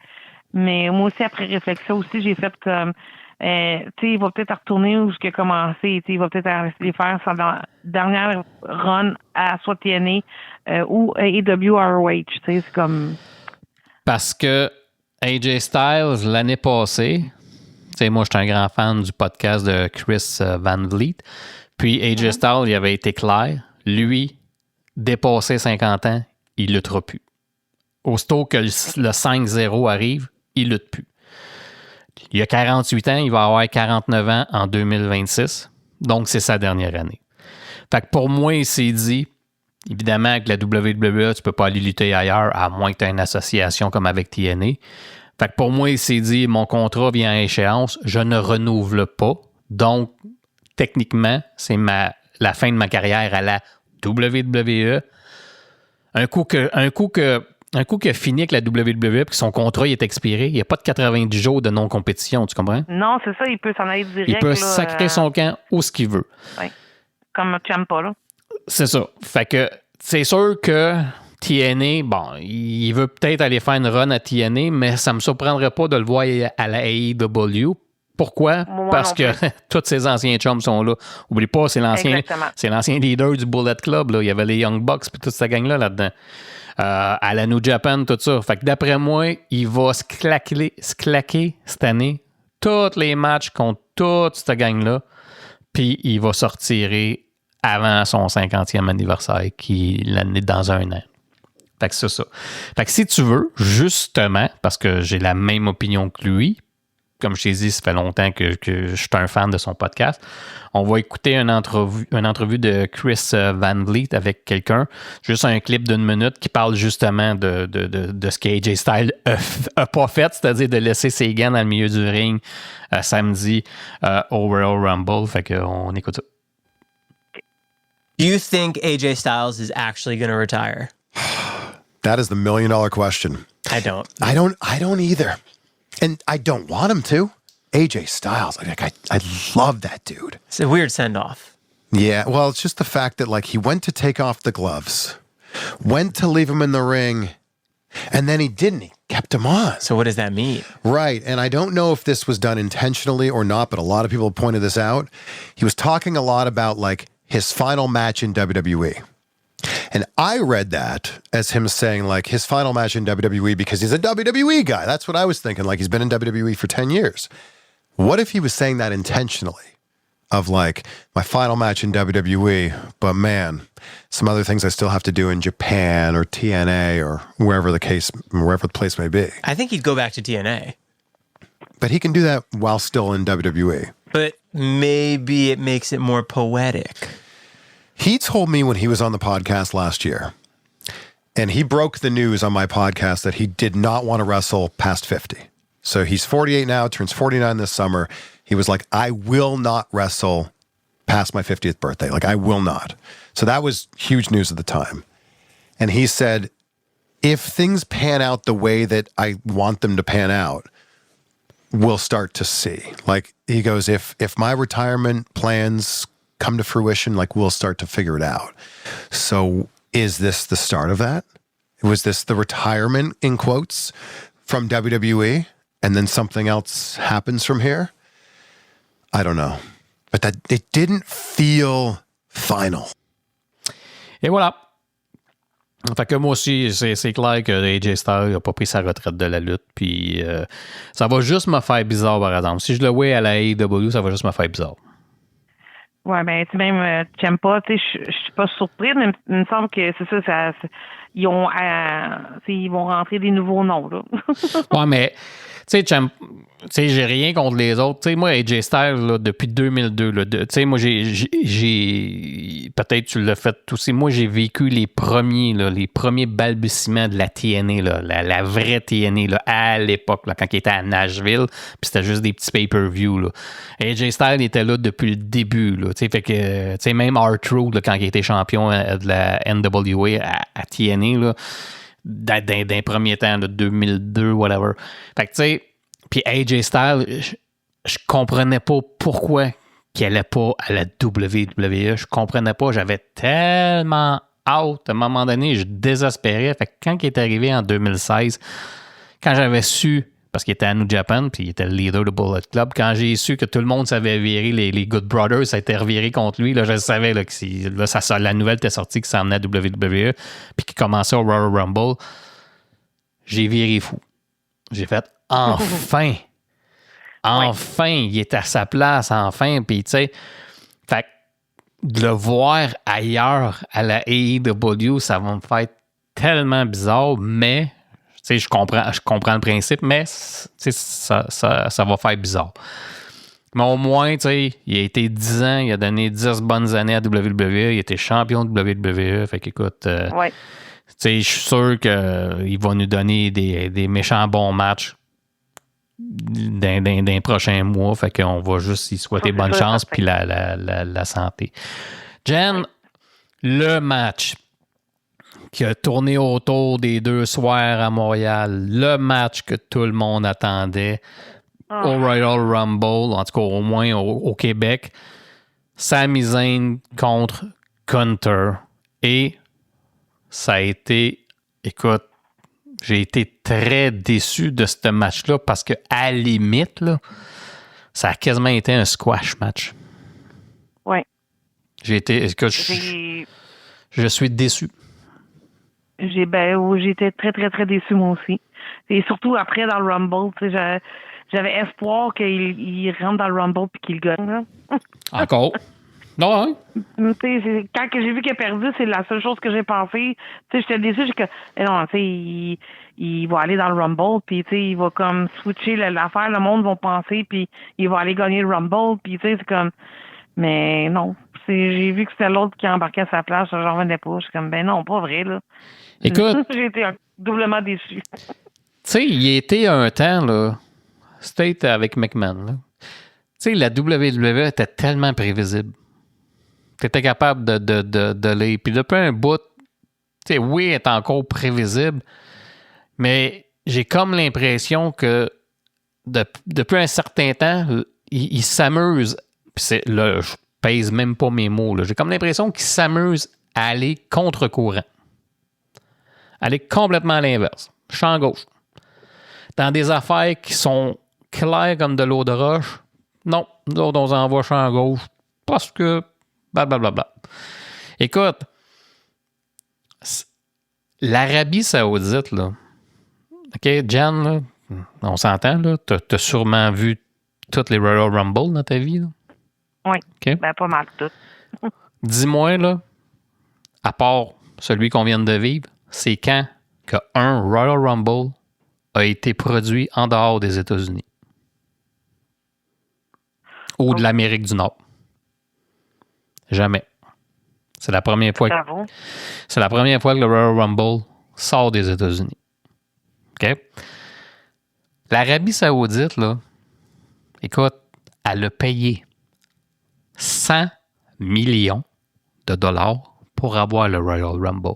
Mais moi aussi, après réflexion aussi, j'ai fait comme, tu sais, il va peut-être retourner où il a commencé. Il va peut-être aller faire sa dernière run à soit TNA ou AEW ROH. Tu sais, c'est comme... Parce que AJ Styles, l'année passée, tu sais, moi, je suis un grand fan du podcast de Chris Van Vliet. Puis AJ Styles, il avait été clair. Lui, dépassé 50 ans, il luttera plus. Aussitôt que le 5-0 arrive, il lutte plus. Il a 48 ans, il va avoir 49 ans en 2026. Donc, c'est sa dernière année. Fait que pour moi, il s'est dit, évidemment, avec la WWE, tu peux pas aller lutter ailleurs, à moins que tu aies une association comme avec TNA. Fait que pour moi, il s'est dit, mon contrat vient à échéance, je ne renouvelle pas. Donc, techniquement, c'est la fin de ma carrière à la WWE. Un coup qu'il a fini avec la WWE et que son contrat il est expiré, il n'y a pas de 90 jours de non-compétition, tu comprends? Non, c'est ça, il peut s'en aller direct. Il peut sacrer son camp où ce qu'il veut. Ouais. Comme Ciampa, là. C'est ça. Fait que c'est sûr que TNA, bon, il veut peut-être aller faire une run à TNA, mais ça ne me surprendrait pas de le voir à la AEW. Pourquoi? Parce que tous ses anciens chums sont là. Oublie pas, c'est l'ancien leader du Bullet Club. Là. Il y avait les Young Bucks et toute cette gang-là là-dedans. À la New Japan, tout ça. Fait que d'après moi, il va se claquer cette année tous les matchs contre toute cette gang-là. Puis il va se retirer avant son 50e anniversaire, qui est l'année dans un an. Fait que c'est ça. Fait que si tu veux, justement, parce que j'ai la même opinion que lui, comme je t'ai dit, ça fait longtemps que je suis un fan de son podcast. On va écouter une entrevue de Chris Van Vliet avec quelqu'un. Juste un clip d'1 minute qui parle justement de ce qu'AJ Styles a pas fait, c'est-à-dire de laisser ses gants dans le milieu du ring samedi au Royal Rumble. Fait qu'on écoute ça. Do you think AJ Styles is actually going to retire? That is the $1 million question. I don't. I don't either. And I don't want him to. AJ Styles, I love that dude. It's a weird send-off. Yeah, well, it's just the fact that, like, he went to take off the gloves, went to leave him in the ring, and then he didn't. He kept him on. So what does that mean? Right, and I don't know if this was done intentionally or not, but a lot of people have pointed this out. He was talking a lot about, like, his final match in WWE. And I read that as him saying, like, his final match in WWE because he's a WWE guy. That's what I was thinking. Like, he's been in WWE for 10 years. What if he was saying that intentionally? Of, like, my final match in WWE, but man, some other things I still have to do in Japan or TNA or wherever the place may be. I think he'd go back to TNA. But he can do that while still in WWE. But maybe it makes it more poetic. He told me when he was on the podcast last year, and he broke the news on my podcast that he did not want to wrestle past 50. So he's 48 now, turns 49 this summer. He was like, I will not wrestle past my 50th birthday. Like, I will not. So that was huge news at the time. And he said, if things pan out the way that I want them to pan out, we'll start to see. Like, he goes, if my retirement plans come to fruition, like, we'll start to figure it out. So is this the start of that? Was this the retirement, in quotes, from WWE, and then something else happens from here? I don't know. But that it didn't feel final. Et voilà. Fait que moi aussi, c'est clair que AJ Styles n'a pas pris sa retraite de la lutte. Puis ça va juste me faire bizarre, par exemple. Si je le vois à la AEW, ça va juste me faire bizarre. Ouais, ben, tu même, tu n'aimes pas, tu sais, je suis pas surprise, mais il me semble que c'est ça, ils ont, ils vont rentrer des nouveaux noms, là. Ouais, mais, tu sais, j'ai rien contre les autres. Tu sais, moi, AJ Styles, là, depuis 2002, là, tu sais, moi, j'ai peut-être tu l'as fait aussi. Moi, j'ai vécu les premiers balbutiements de la TNA, là, la vraie TNA, là, à l'époque, là, quand il était à Nashville, puis c'était juste des petits pay-per-view, là. AJ Styles était là depuis le début, là, tu sais, fait que, tu sais, même R-Truth, là, quand il était champion de la NWA à TNA, là, d'un premier temps, de 2002, whatever. Fait que, tu sais, puis AJ Styles, je comprenais pas pourquoi qu'il allait pas à la WWE. Je comprenais pas. J'avais tellement hâte. À un moment donné, je désespérais. Fait que quand il est arrivé en 2016, quand j'avais su, parce qu'il était à New Japan, puis il était le leader du Bullet Club, quand j'ai su que tout le monde savait virer les Good Brothers, ça a été reviré contre lui, là, je savais là, que la nouvelle était sortie qu'il s'en venait à WWE, puis qu'il commençait au Royal Rumble. J'ai viré fou. J'ai fait enfin! Enfin! Il est à sa place, enfin! Puis, tu sais, fait de le voir ailleurs à la AEW, ça va me faire tellement bizarre, mais tu sais, je comprends le principe, mais ça va faire bizarre. Mais au moins, tu sais, il a été 10 ans, il a donné 10 bonnes années à WWE, il était champion de WWE, fait qu'écoute, tu sais, je suis sûr qu'il va nous donner des méchants bons matchs dans les prochains mois, fait qu'on va juste y souhaiter bonne chance puis la santé. Jen, le match qui a tourné autour des 2 soirs à Montréal, le match que tout le monde attendait au Royal Rumble, en tout cas au moins au Québec, Sami Zayn contre Gunther. Et ça a été, écoute, j'ai été très déçu de ce match-là parce que à la limite, là, ça a quasiment été un squash match. Oui. Je suis déçu. J'étais très, très, très déçu, moi aussi. Et surtout après, dans le Rumble, tu sais, j'avais espoir qu'il rentre dans le Rumble et qu'il gagne. Là. Encore? Non, hein? Tu sais, quand j'ai vu qu'il a perdu, c'est la seule chose que j'ai pensé. Tu sais, j'étais déçu, non, tu sais, il va aller dans le Rumble, puis tu sais, il va comme switcher l'affaire, le monde va penser, puis il va aller gagner le Rumble, puis tu sais, c'est comme... Mais non, j'ai vu que c'était l'autre qui embarquait à sa place, j'en revenais pas. Je suis comme, ben non, pas vrai, là. Écoute... j'ai été doublement déçu. Tu sais, il était un temps, là, c'était avec McMahon, là. Tu sais, la WWE était tellement prévisible. Tu étais capable de lire. Puis depuis un bout, tu sais, oui, elle est encore prévisible, mais j'ai comme l'impression que depuis un certain temps, il s'amuse. Puis là, je pèse même pas mes mots, là. J'ai comme l'impression qu'il s'amuse à aller contre-courant. Aller complètement à l'inverse. Champ gauche. Dans des affaires qui sont claires comme de l'eau de roche, non, nous autres, on s'envoie champ gauche parce que blablabla. Écoute, l'Arabie Saoudite, là, OK, Jan, là, on s'entend, là, t'as sûrement vu toutes les Royal Rumble dans ta vie, là? Oui, okay. Ben pas mal tout. Dis-moi, là, à part celui qu'on vient de vivre, c'est quand qu'un Royal Rumble a été produit en dehors des États-Unis ou de l'Amérique du Nord. Jamais. C'est la première fois. C'est la première fois que le Royal Rumble sort des États-Unis. OK? L'Arabie Saoudite, là, écoute, elle a payé 100 millions de dollars pour avoir le Royal Rumble.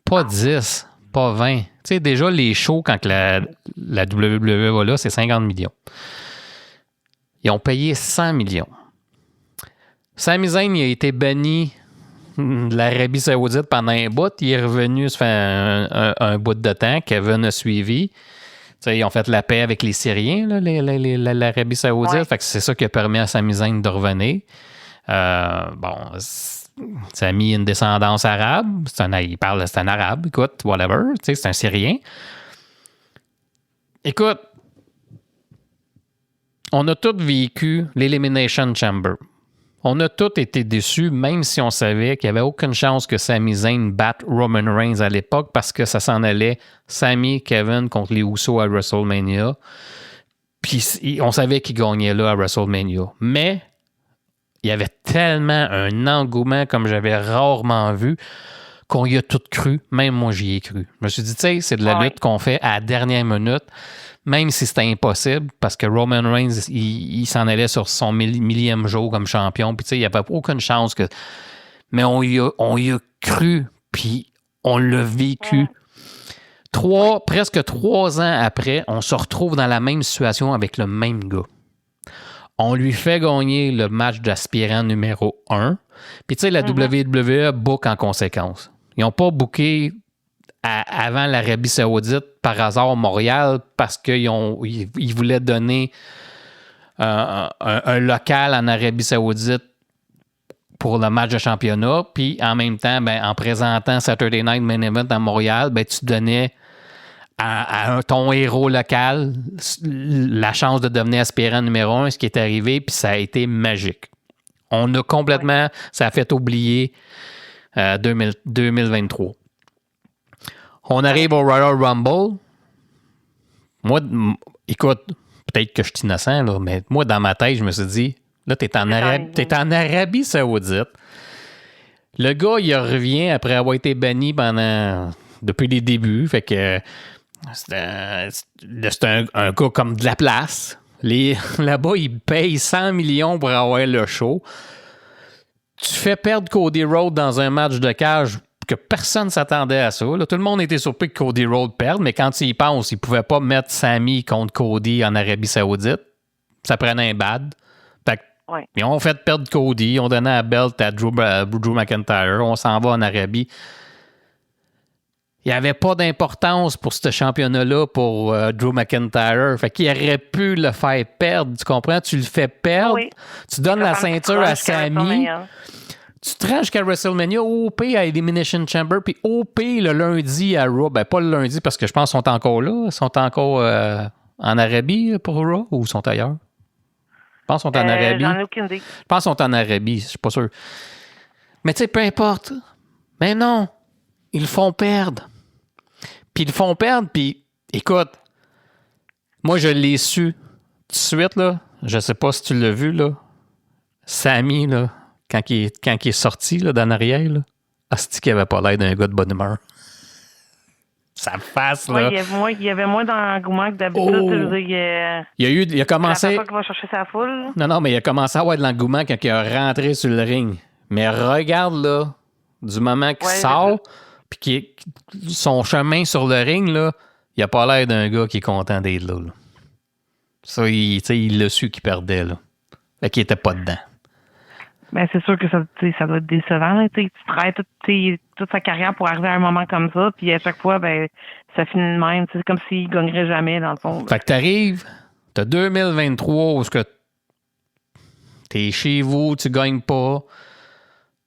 Pas 10, pas 20. Tu sais, déjà, les shows, quand la WWE va là, c'est 50 millions. Ils ont payé 100 millions. Sami Zayn, il a été banni de l'Arabie Saoudite pendant un bout. Il est revenu, ça fait un bout de temps. Kevin a suivi. T'sais, ils ont fait la paix avec les Syriens, là, l'Arabie Saoudite. Ouais. Fait que c'est ça qui a permis à Sami Zayn de revenir. Ça a mis une descendance arabe. C'est un arabe, écoute, whatever. C'est un Syrien. Écoute, on a tous vécu l'Elimination Chamber. On a tous été déçus, même si on savait qu'il n'y avait aucune chance que Sami Zayn batte Roman Reigns à l'époque parce que ça s'en allait Sami, Kevin contre les Usos à WrestleMania. Puis on savait qu'il gagnait là à WrestleMania. Mais il y avait tellement un engouement comme j'avais rarement vu qu'on y a tout cru. Même moi, j'y ai cru. Je me suis dit, tu sais, c'est de la lutte qu'on fait à la dernière minute, même si c'était impossible, parce que Roman Reigns, il s'en allait sur son millième jour comme champion. Puis, tu sais, il n'y avait aucune chance que. Mais on y a cru, puis on l'a vécu. Presque 3 ans après, on se retrouve dans la même situation avec le même gars. On lui fait gagner le match d'aspirant numéro 1. Puis, tu sais, la WWE book en conséquence. Ils n'ont pas booké avant l'Arabie Saoudite par hasard Montréal parce qu'ils voulaient donner un local en Arabie Saoudite pour le match de championnat. Puis, en même temps, en présentant Saturday Night Main Event à Montréal, tu donnais à ton héros local la chance de devenir aspirant numéro 1, ce qui est arrivé, puis ça a été magique. On a complètement, ça a fait oublier 2023. On arrive au Royal Rumble. Moi, écoute, peut-être que je suis innocent, là, mais moi, dans ma tête, je me suis dit, là, t'es en Arabie Saoudite. Le gars, il revient après avoir été banni depuis les débuts. Fait que c'est un gars comme de la place. Là-bas, ils payent 100 millions pour avoir le show. Tu fais perdre Cody Rhodes dans un match de cage que personne ne s'attendait à ça. Là, tout le monde était surpris que Cody Rhodes perde, mais quand il y pense, il ne pouvait pas mettre Sami contre Cody en Arabie Saoudite. Ça prenait un bad. Fait ils ont fait perdre Cody, ils ont donné la belt à Drew McIntyre, on s'en va en Arabie. Il n'y avait pas d'importance pour ce championnat-là pour Drew McIntyre. Fait qu'il aurait pu le faire perdre. Tu comprends? Tu le fais perdre. Oui. Tu donnes la ceinture à Sami. Tu te rends jusqu'à WrestleMania, OP à Elimination Chamber, puis OP le lundi à Raw. Ben, pas le lundi parce que je pense qu'ils sont encore là. Ils sont encore en Arabie pour Raw ou ils sont ailleurs? Je pense qu'ils sont en Arabie. J'en ai aucune idée. Je pense qu'ils sont en Arabie, je suis pas sûr. Mais tu sais, peu importe. Mais non, ils le font perdre. Puis ils le font perdre, puis écoute, moi je l'ai su tout de suite, là. Je sais pas si tu l'as vu, là. Sami, là, quand il est sorti là, d'en arrière, là, asti qu'il avait pas l'air d'un gars de bonne humeur. Sa face, là. Il y avait moins d'engouement que d'habitude. Il a commencé. C'est la qu'il va chercher sa foule. Non, mais il a commencé à avoir de l'engouement quand il est rentré sur le ring. Mais regarde, là, du moment qu'il sort, puis son chemin sur le ring, là, il a pas l'air d'un gars qui est content d'être là. Ça, il l'a su qu'il perdait, là. Fait qu'il était pas dedans. Ben, c'est sûr que ça doit être décevant. Là. Tu travailles toute sa carrière pour arriver à un moment comme ça, puis à chaque fois, ben, ça finit de même. C'est comme s'il gagnerait jamais, dans le fond. Fait que t'arrives, t'as 2023 où t'es chez vous, tu gagnes pas.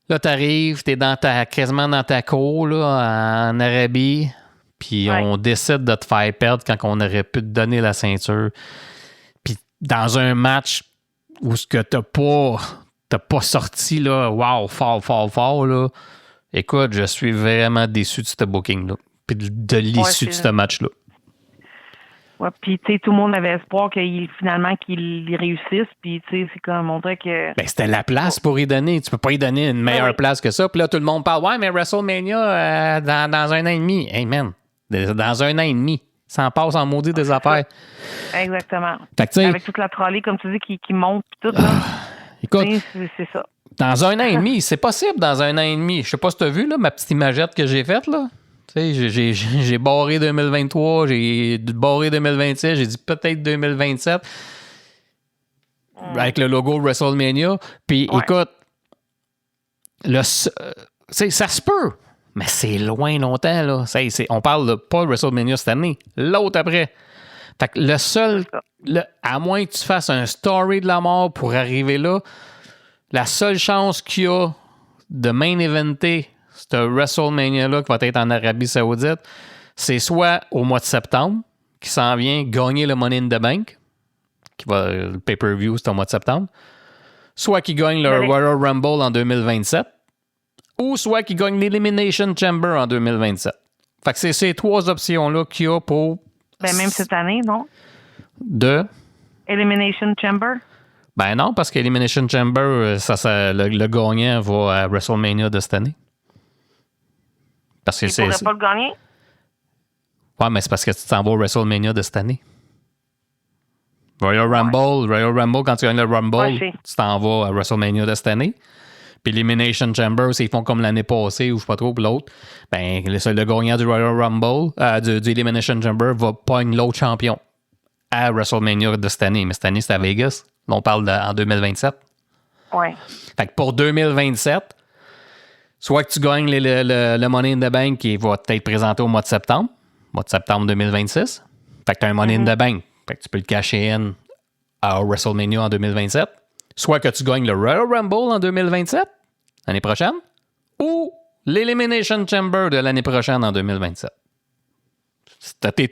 Là, t'arrives, t'es quasiment dans ta cour là, en Arabie, puis on décide de te faire perdre quand on aurait pu te donner la ceinture. Puis dans un match où ce que t'as pas sorti, là, wow, fort, là. Écoute, je suis vraiment déçu de ce booking-là. Puis de l'issue de ce match-là. Ouais, puis tu sais, tout le monde avait espoir qu'il réussisse. Puis tu sais, c'est comme on dirait que. Ben, c'était la place pour y donner. Tu peux pas y donner une meilleure place que ça. Puis là, tout le monde parle, ouais, mais WrestleMania dans un an et demi. Hey man, dans un an et demi. Ça en passe en maudit des affaires. Exactement. Fait que, avec toute la trolley, comme tu dis, qui monte, puis tout. Là. Écoute, c'est ça. Dans un an et demi, c'est possible dans un an et demi. Je sais pas si tu as vu là, ma petite imagette que j'ai faite, là. Tu sais, j'ai barré 2023, j'ai barré 2026, j'ai dit peut-être 2027 avec le logo WrestleMania. Puis écoute, ça se peut, mais c'est loin longtemps, là. On parle de pas de WrestleMania cette année, l'autre après. Fait que le seul, à moins que tu fasses un story de la mort pour arriver là, la seule chance qu'il y a de main eventer ce WrestleMania-là qui va être en Arabie Saoudite, c'est soit au mois de septembre, qui s'en vient gagner le Money in the Bank, le pay-per-view, c'est au mois de septembre, soit qu'il gagne le Royal Rumble en 2027, ou soit qu'il gagne l'Elimination Chamber en 2027. Fait que c'est ces 3 options-là qu'il y a pour... Ben, même cette année, non? De... Elimination Chamber? Ben non, parce qu'Elimination Chamber, le gagnant va à WrestleMania de cette année. Parce que Il pourrait pas le gagner? Ouais, mais c'est parce que tu t'en vas au WrestleMania de cette année. Royal Rumble, quand tu gagnes le Rumble, tu t'en vas à WrestleMania de cette année. Puis Elimination Chamber, s'ils font comme l'année passée ou je sais pas trop, puis l'autre, ben le gagnant du Royal Rumble, du Elimination Chamber, va pogner l'autre champion à WrestleMania de cette année. Mais cette année, c'est à Vegas. On parle en 2027. Ouais. Fait que pour 2027, soit que tu gagnes le Money in the Bank qui va être présenté au mois de septembre 2026. Fait que tu as un Money in the Bank. Fait que tu peux le cacher in à WrestleMania en 2027. Soit que tu gagnes le Royal Rumble en 2027, l'année prochaine, ou l'Elimination Chamber de l'année prochaine en 2027. T'as tes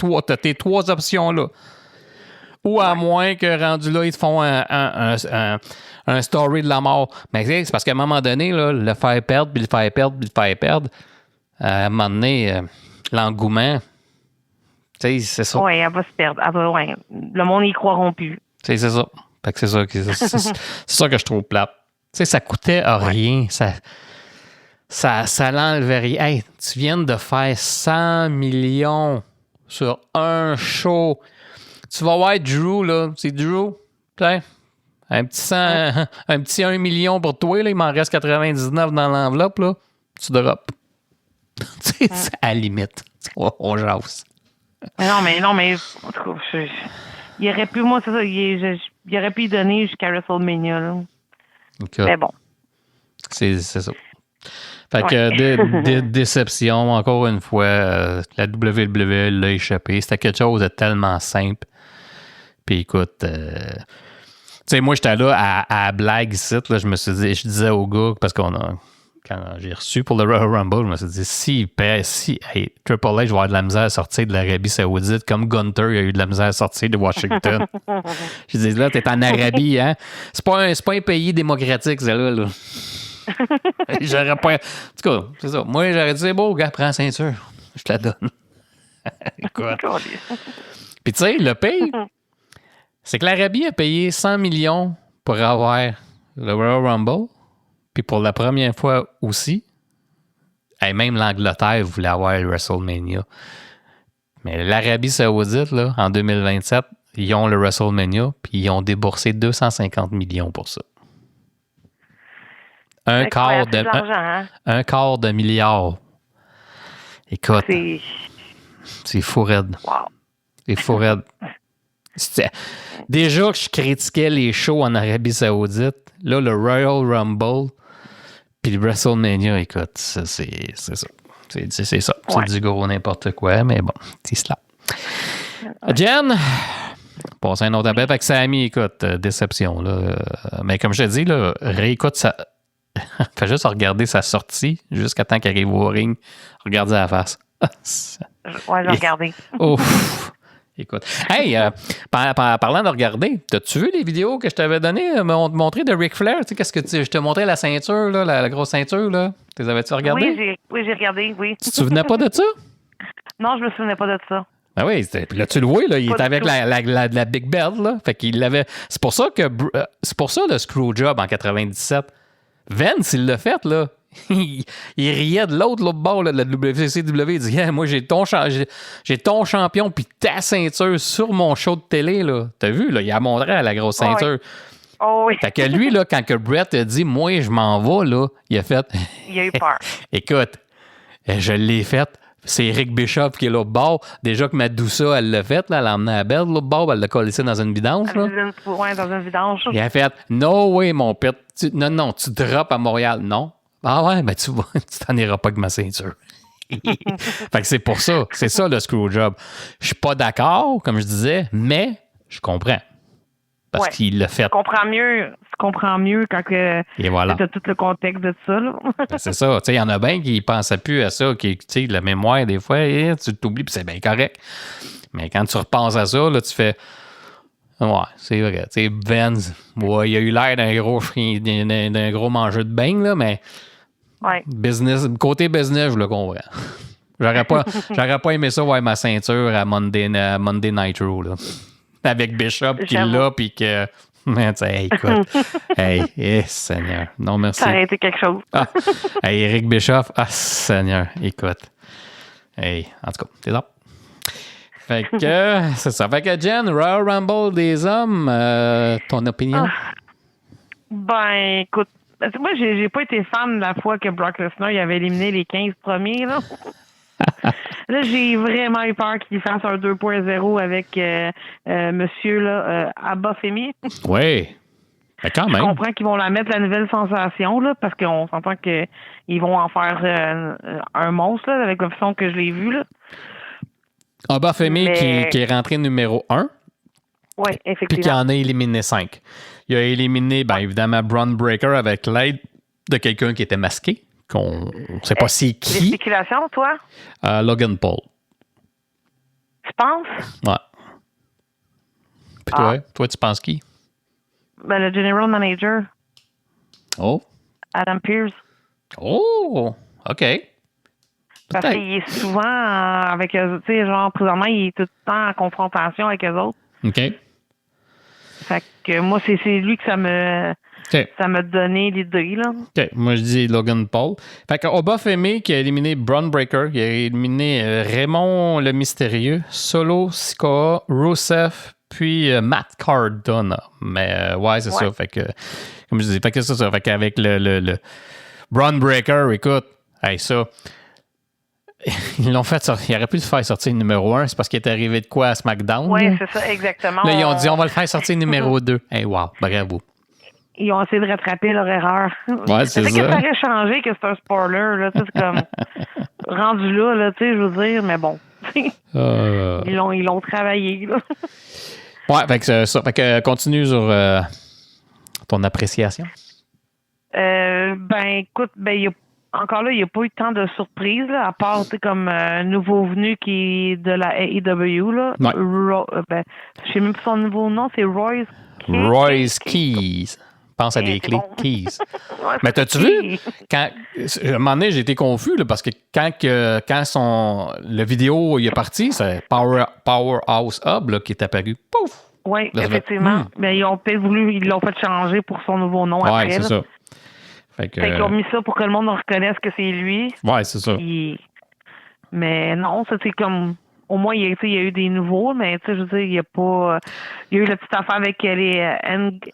3 options-là. Ou à moins que, rendu là, ils te font un story de la mort. Mais c'est parce qu'à un moment donné, là, le faire perdre, puis le faire perdre, puis le faire perdre, à un moment donné, l'engouement, tu sais, c'est ça. Oui, elle va se perdre. Le monde n'y croiront plus. C'est ça. Fait que c'est ça que je trouve plate. Tu sais, ça coûtait à rien. Ça l'enlevait rien. Hey, tu viens de faire 100 millions sur un show. Tu vas voir Drew, là. C'est Drew. T'sais, un petit 1 million pour toi, là. Il m'en reste 99 dans l'enveloppe, là. Tu drops. Tu sais, c'est à la limite. On jase. Mais non, mais en tout cas, il aurait pu, moi, c'est ça, il aurait pu y donner jusqu'à WrestleMania, là. Okay. Mais bon. C'est ça. Fait que déception, encore une fois, la WWE l'a échappé. C'était quelque chose de tellement simple. Puis écoute, tu sais, moi, j'étais là à blague ici, là, je disais au gars, parce quand j'ai reçu pour le Royal Rumble, je me suis dit, si Triple H va avoir de la misère à sortir de l'Arabie Saoudite, comme Gunther il a eu de la misère à sortir de Washington. Je dis, là, t'es en Arabie, hein? C'est pas un pays démocratique, là. J'aurais pas. En tout cas, c'est ça. Moi, j'aurais dit, c'est beau, gars, prends la ceinture. Je te la donne. Écoute. Puis, tu sais, le pays, c'est que l'Arabie a payé 100 millions pour avoir le Royal Rumble. Puis pour la première fois aussi, même l'Angleterre voulait avoir le WrestleMania. Mais l'Arabie Saoudite, là, en 2027, ils ont le WrestleMania, puis ils ont déboursé 250 millions pour ça. Un quart de milliard. Écoute, c'est fou raide. Wow. C'est fou raide. Déjà que je critiquais les shows en Arabie Saoudite, là, le Royal Rumble, puis le WrestleMania, écoute, c'est ça. C'est ça. Ouais. C'est du gros n'importe quoi, mais bon, c'est cela. Jen, passe un autre appel avec Sami, écoute, déception, là. Mais comme je te dis, là, réécoute ça. Fais juste regarder sa sortie jusqu'à temps qu'il arrive au ring. Regardez la face. Ouais, je vais regarder. Ouf! Écoute. Hey, parlant de regarder, t'as-tu vu les vidéos que je t'avais données, montré de Ric Flair? Tu sais, qu'est-ce que je te montrais la ceinture, là, la grosse ceinture, là? T'es avais-tu regardé? Oui, j'ai regardé, oui. Tu te souvenais pas de ça? Non, je me souvenais pas de ça. Ah oui, puis là, tu le vois, là, il était avec la Big Belt, là. Fait qu'il l'avait. C'est pour ça le Screwjob en 97. Vince, il l'a fait, là. Il riait de l'autre bord là, de la WCW. Il dit moi, j'ai ton champion puis ta ceinture sur mon show de télé. Là. T'as vu, là, il a montré à la grosse ceinture. Oh oui. Fait que lui, là, quand que Brett a dit moi, je m'en vais, là, il a fait. Il a eu peur. Écoute, je l'ai fait. C'est Eric Bischoff qui est l'autre bord. Déjà que Madusa, elle l'a fait, là, elle l'a emmené à Belle, l'autre bord, elle l'a collé dans une vidange. Là. Dans une vidange. Il a fait no way, mon père. Non, tu drops à Montréal. Non. Ah ouais, ben tu t'en iras pas avec ma ceinture. Fait que c'est pour ça. C'est ça le Screwjob. Je suis pas d'accord, comme je disais, mais je comprends. Parce qu'il l'a fait. Je comprends mieux quand que tu as tout le contexte de ça. Là. Ben, c'est ça. Il y en a bien qui ne pensaient plus à ça, qui, la mémoire, des fois, tu t'oublies, puis c'est bien correct. Mais quand tu repenses à ça, là, tu fais Ouais, c'est vrai. Tu sais, Vince, ouais, il a eu l'air d'un gros chien, d'un gros mangeur de beignes, là, mais Ouais. côté business, je le comprends. J'aurais pas aimé ça, ouais, ma ceinture à Monday Night Raw, là. Avec Bishop qui J'avoue. l'a, puis que. Mais tu sais, hey, écoute. Seigneur. Non, merci. Ça aurait été quelque chose. Ah, hey, Eric Bischoff. Ah, Seigneur. Écoute. Hey, en tout cas, t'es là. Fait que, c'est ça. Fait que, Jen, Royal Rumble des hommes, ton opinion? Ben, écoute, moi, j'ai pas été fan de la fois que Brock Lesnar il avait éliminé les 15 premiers, là. Là, j'ai vraiment eu peur qu'il fasse un 2.0 avec monsieur là, Abba Femi. Oui. Ben, quand Je même. comprends qu'ils vont la mettre la nouvelle sensation, là, parce qu'on s'entend qu'ils vont en faire un monstre, là, avec la façon que je l'ai vu, là. Abba Femi Mais- qui est rentré numéro 1, Oui, puis qui effectivement. en a éliminé 5. Il a éliminé, ben, évidemment, Braun Breaker avec l'aide de quelqu'un qui était masqué, qu'on ne sait pas c'est Des qui, spéculations, toi? Logan Paul. Tu penses? Ouais. Puis toi, tu penses qui? Ben, le General Manager, Oh. Adam Pearce. Oh! OK. Parce Peut-être. qu'il est souvent avec eux, tu sais, genre, présentement, il est tout le temps en confrontation avec eux autres. OK. Fait que moi, c'est lui que ça m'a donné l'idée, là. OK. Moi, je dis Logan Paul. Fait que Abba Femi qui a éliminé Braun Breaker, qui a éliminé Raymond le Mystérieux, Solo Sikoa, Rusev, puis Matt Cardona. Mais ouais, c'est ça. Fait que, comme je dis, fait que c'est ça. Fait qu'avec le Braun Breaker, écoute, hey, ça. Ils l'ont fait sortir. Ils auraient pu le faire sortir numéro 1. C'est parce qu'il est arrivé de quoi à SmackDown? Oui, là? c'est ça, exactement. Là, ils ont dit, on va le faire sortir numéro 2. Hey, wow, bravo. Ils ont essayé de rattraper leur erreur. Ouais, c'est que ça. ça aurait changé que c'est un spoiler, là. Tu sais, c'est comme rendu là, tu sais, je veux dire, mais bon. Ils l'ont travaillé, là. Ouais, fait que c'est ça. Fait que continue sur ton appréciation. Ben, écoute, encore là, il n'y a pas eu tant de surprises, là, à part, tu sais, comme nouveau venu qui est de la AEW, là. Ouais. Je sais même pas son nouveau nom, c'est Royce Keys. Royce Keys. Pense à des c'est clés. bon. Keys. Ouais, Mais t'as-tu vu? À un moment donné, j'ai été confus, là, parce que quand le vidéo il est parti, c'est Powerhouse Hub là, qui est apparu. Pouf! Oui, Là, ça fait, effectivement. Mais ils ont peut-être ils l'ont fait changer pour son nouveau nom après. Ouais, c'est là. ça. Fait que, Fait qu'ils ont mis ça pour que le monde reconnaisse que c'est lui. ouais, c'est ça. Mais non, ça c'est comme. Au moins, il y a eu des nouveaux, mais tu sais, je veux dire, il y a pas. Il y a eu la petite affaire avec les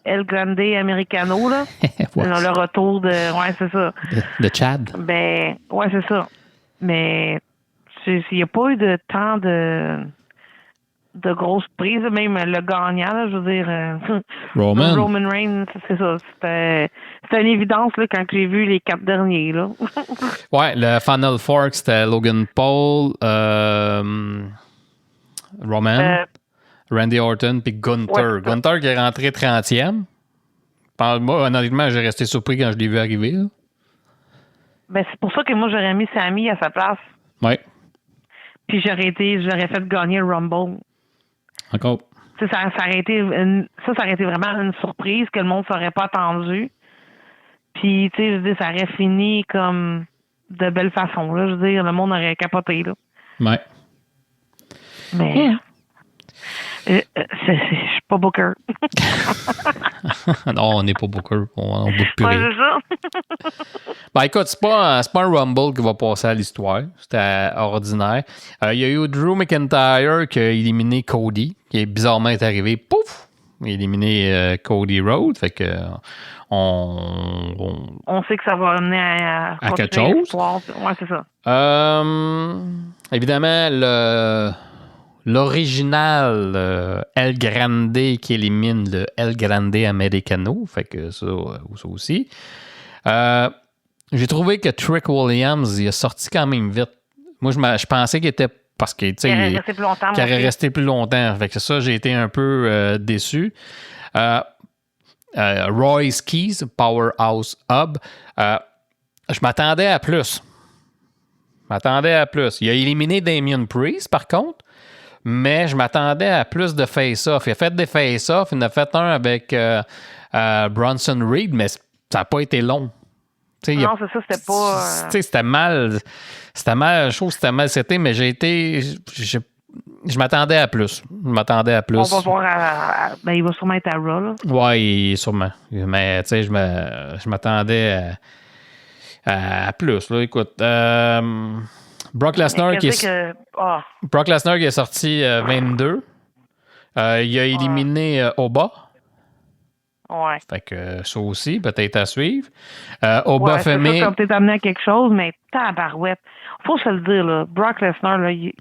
El Grande Americano, là. Ouais. Le retour de. Ouais, c'est ça. De Chad. Ben, ouais, c'est ça. Mais il n'y a pas eu de temps de grosses prises, même le gagnant, là, je veux dire. Roman Reigns, c'est ça. C'était une évidence là, quand j'ai vu les 4 derniers. Là. Ouais, le Final Four, c'était Logan Paul, Roman, Randy Orton, puis Gunther. Ouais, Gunther qui est rentré 30e. Moi, honnêtement, j'ai resté surpris quand je l'ai vu arriver. Là. Ben, c'est pour ça que moi, j'aurais mis Sami à sa place. Ouais. Puis j'aurais fait gagner le Rumble. Encore. Ça aurait été vraiment une surprise que le monde ne s'aurait pas attendu. Puis, tu sais, je veux dire, ça aurait fini comme de belle façon. Là. Je veux dire, le monde aurait capoté. Là. Ouais. Mais je suis pas Booker. Non, on n'est pas Booker. On boucle plus Ouais, rien. c'est ça. Ben écoute, c'est pas un Rumble qui va passer à l'histoire. C'était ordinaire. Il y a eu Drew McIntyre qui a éliminé Cody, qui est bizarrement est arrivé, pouf! Il a éliminé Cody Rhodes. Fait que on sait que ça va amener à quelque chose. Ouais, c'est ça. Évidemment, l'original El Grande qui élimine le El Grande Americano. Fait que ça aussi. J'ai trouvé que Trick Williams, il a sorti quand même vite. Moi, je pensais qu'il était parce que, tu sais, Qu'il aurait resté plus longtemps. Qu'il aurait resté plus longtemps. Fait que ça, j'ai été un peu déçu. Royce Keys, Powerhouse Hub. Je m'attendais à plus. Il a éliminé Damien Priest, par contre. Mais je m'attendais à plus de face-off. Il a fait des face-off. Il en a fait un avec Bronson Reed, mais ça n'a pas été long. T'sais, Non, c'est ça, c'était pas. C'était mal. Je trouve que c'était mal c'était, mais je m'attendais à plus. On va voir. Il va sûrement être à Raw, là. Oui, sûrement. Mais, tu sais, je m'attendais à plus, là. Écoute, Brock Lesnar qui est... Brock Lesnar qui est sorti 22. Il a éliminé Oba. Ouais. Fait que ça aussi, peut-être à suivre. Oba Femi. C'est ça, peut-être amené à quelque chose, mais tabarouette. Faut se le dire, là. Brock Lesnar, là, il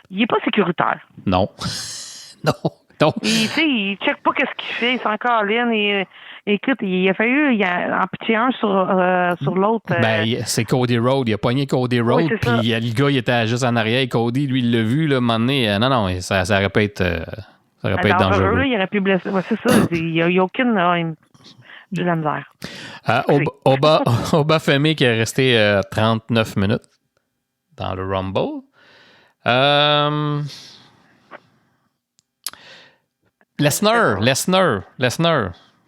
est pas sécuritaire. Non. non. Il check pas qu'est-ce qu'il fait, il s'en caline et écoute, il a fallu en pitcher un sur l'autre. C'est Cody Rhodes, il a pogné Cody Rhodes, oui, puis le gars il était juste en arrière, Cody, lui il l'a vu là, un moment donné, non, ça aurait pu être dangereux. Là, il aurait pu blesser. Ouais, c'est ça, il n'y a aucune j'ai de la misère. Oba Femi qui est resté 39 minutes dans le Rumble. Lesnar.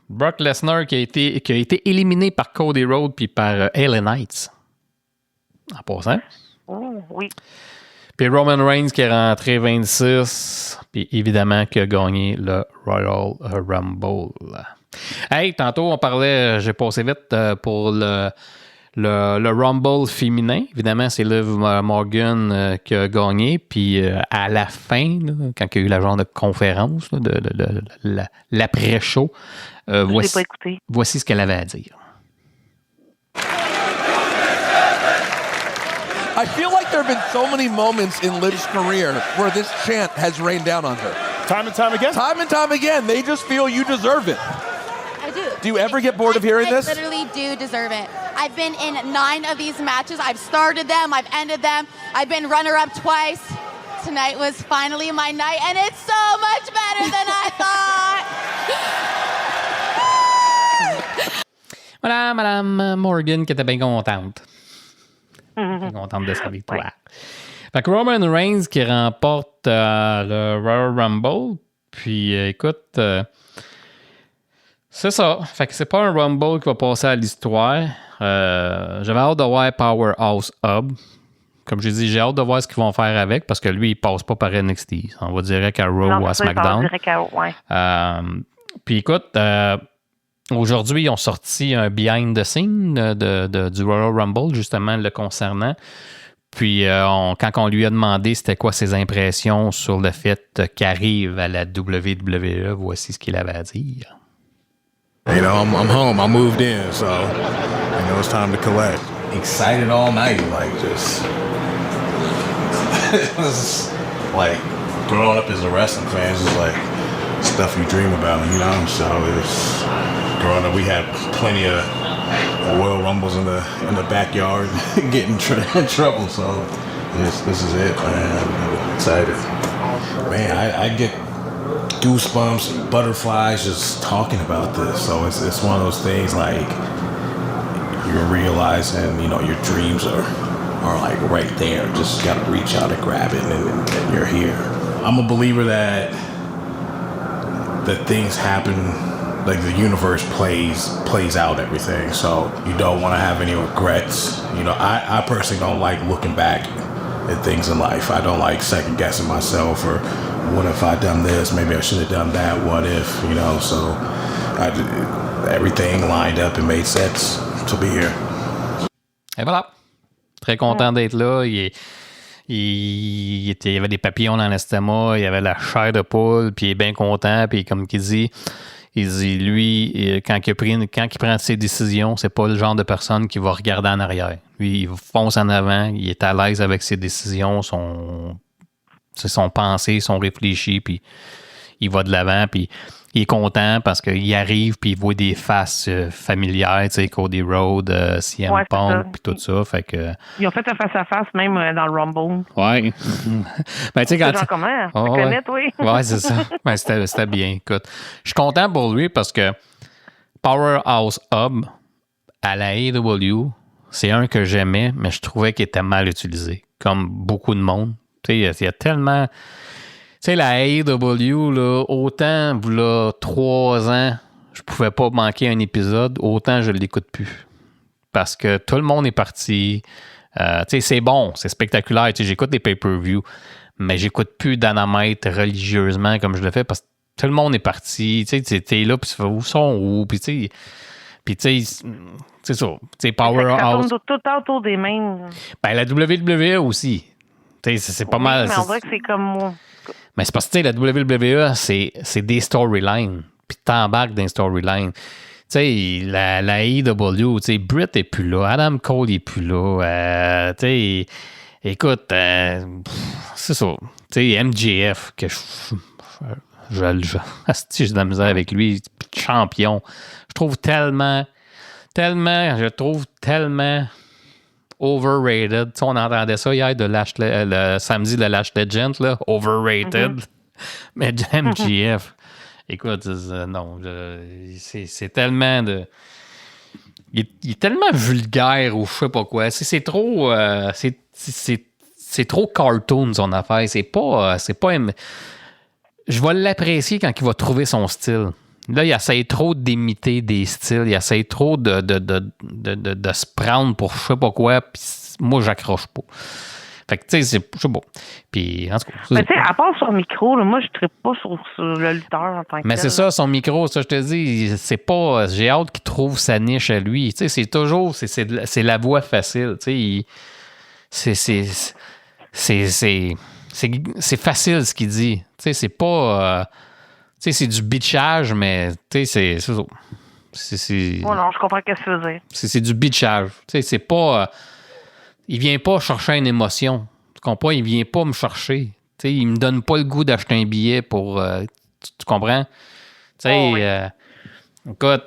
Brock Lesnar qui a été éliminé par Cody Rhodes puis par LA Knights. En passant. Oh, oui. Puis Roman Reigns qui est rentré 26. Puis évidemment qui a gagné le Royal Rumble. Hey, tantôt on parlait, j'ai passé vite pour le Rumble féminin. Évidemment, c'est Liv Morgan qui a gagné. Puis à la fin, là, quand il y a eu la genre de conférence, là, de l'après-show, voici ce qu'elle avait à dire. I feel like there have been so many moments in Liv's career where this chant has rained down on her. Time and time again? Time and time again. They just feel you deserve it. I do. Do you ever get bored of hearing this? I literally do deserve it. I've been in 9 of these matches. I've started them. I've ended them. I've been runner-up twice. Tonight was finally my night, and it's so much better than I thought. Voilà, Madame Morgan qui était bien contente. Bien contente de sa victoire. Ouais. Fait que Roman Reigns qui remporte le Royal Rumble. Puis écoute, c'est ça. Fait que c'est pas un Rumble qui va passer à l'histoire. J'avais hâte de voir Powerhouse Hub. Comme j'ai dit, j'ai hâte de voir ce qu'ils vont faire avec parce que lui, il passe pas par NXT. On va direct à Raw ou à SmackDown. Puis écoute, aujourd'hui, ils ont sorti un behind the scene du Royal Rumble, justement, le concernant. Puis, quand on lui a demandé c'était quoi ses impressions sur le fait qu'il arrive à la WWE, voici ce qu'il avait à dire. You know, I'm home. I moved in, so you know it's time to collect. Excited all night, like just it was like growing up as a wrestling fan is like stuff you dream about, you know. So it's growing up, we had plenty of Royal Rumbles in the backyard, getting in trouble. So this is it, man. I'm excited, man. I get goosebumps and butterflies just talking about this. So it's one of those things like you're realizing, you know, your dreams are like right there. Just gotta reach out and grab it, and you're here. I'm a believer that things happen, like the universe plays out everything. So you don't want to have any regrets. You know, I personally don't like looking back at things in life. I don't like second guessing myself or what if I done this? Maybe I should have done that. What if, you know? So everything lined up and made sense to be here. Et voilà. Très content d'être là. Il y avait des papillons dans l'estomac, il y avait la chair de poule, puis il est bien content. Puis comme il dit, lui, quand il prend ses décisions, c'est pas le genre de personne qui va regarder en arrière. Lui, il fonce en avant, il est à l'aise avec ses décisions, son pensée, son réfléchi, puis il va de l'avant, puis il est content parce qu'il arrive, puis il voit des faces familières, tu sais, Cody Rhodes, CM Punk, puis tout ça, fait que... Ils ont fait un face-à-face même dans le Rumble. Ouais. Ben, tu sais, quand... Genre comment? Tu connais, toi? Ouais, c'est ça. Ben, c'était bien, écoute. Je suis content pour lui parce que Powerhouse Hub, à la AEW, c'est un que j'aimais, mais je trouvais qu'il était mal utilisé, comme beaucoup de monde. Tu sais, il y a tellement... Tu sais, la AEW, là, autant, là, 3 ans, je pouvais pas manquer un épisode, autant je l'écoute plus. Parce que tout le monde est parti. Tu sais, c'est bon, c'est spectaculaire. Tu sais, j'écoute des pay-per-view, mais j'écoute plus Dynamite religieusement comme je le fais parce que tout le monde est parti. Tu sais, t'es là, puis tu fais où sont où? Puis tu sais, c'est ça. Tu sais, Powerhouse. Ça tourne tout le temps autour des mêmes. Ben, la WWE aussi. Tu sais, c'est pas mal. Mais on dirait que c'est comme moi. Mais c'est parce que, tu sais, la WWE, c'est des storylines. Puis t'embarques dans les storylines. Tu sais, la AEW, tu sais, Britt est plus là. Adam Cole est plus là. Tu sais, écoute, c'est ça. Tu sais, MJF, que j'ai de la misère avec lui, champion. Je trouve tellement overrated. Tu sais, on entendait ça hier le samedi de Lash Legend, là, overrated. Mais MJF, écoute, non, c'est tellement de... Il est tellement vulgaire ou je sais pas quoi. C'est trop... c'est trop cartoon, son affaire. C'est pas... Je vais l'apprécier quand il va trouver son style. Là, il essaie trop d'imiter des styles. Il essaie trop de se prendre pour je sais pas quoi. Puis moi, j'accroche pas. Fait que, tu sais, je sais pas. Puis, en tout cas... Mais tu sais, à part sur le micro, là, moi, je ne trippe pas sur le lutteur en tant que Mais tel. c'est ça, son micro, ça, je te dis, c'est pas... J'ai hâte qu'il trouve sa niche à lui. Tu sais, c'est toujours... C'est la voie facile. Tu sais, c'est facile ce qu'il dit. Tu sais, c'est pas... tu sais, c'est du bitchage, mais tu sais, c'est ça. Oh non, je comprends ce que tu veux dire. C'est du bitchage. Tu sais, c'est pas... il vient pas chercher une émotion. Tu comprends? Il vient pas me chercher. Tu sais, il me donne pas le goût d'acheter un billet pour... tu comprends? Tu sais, écoute,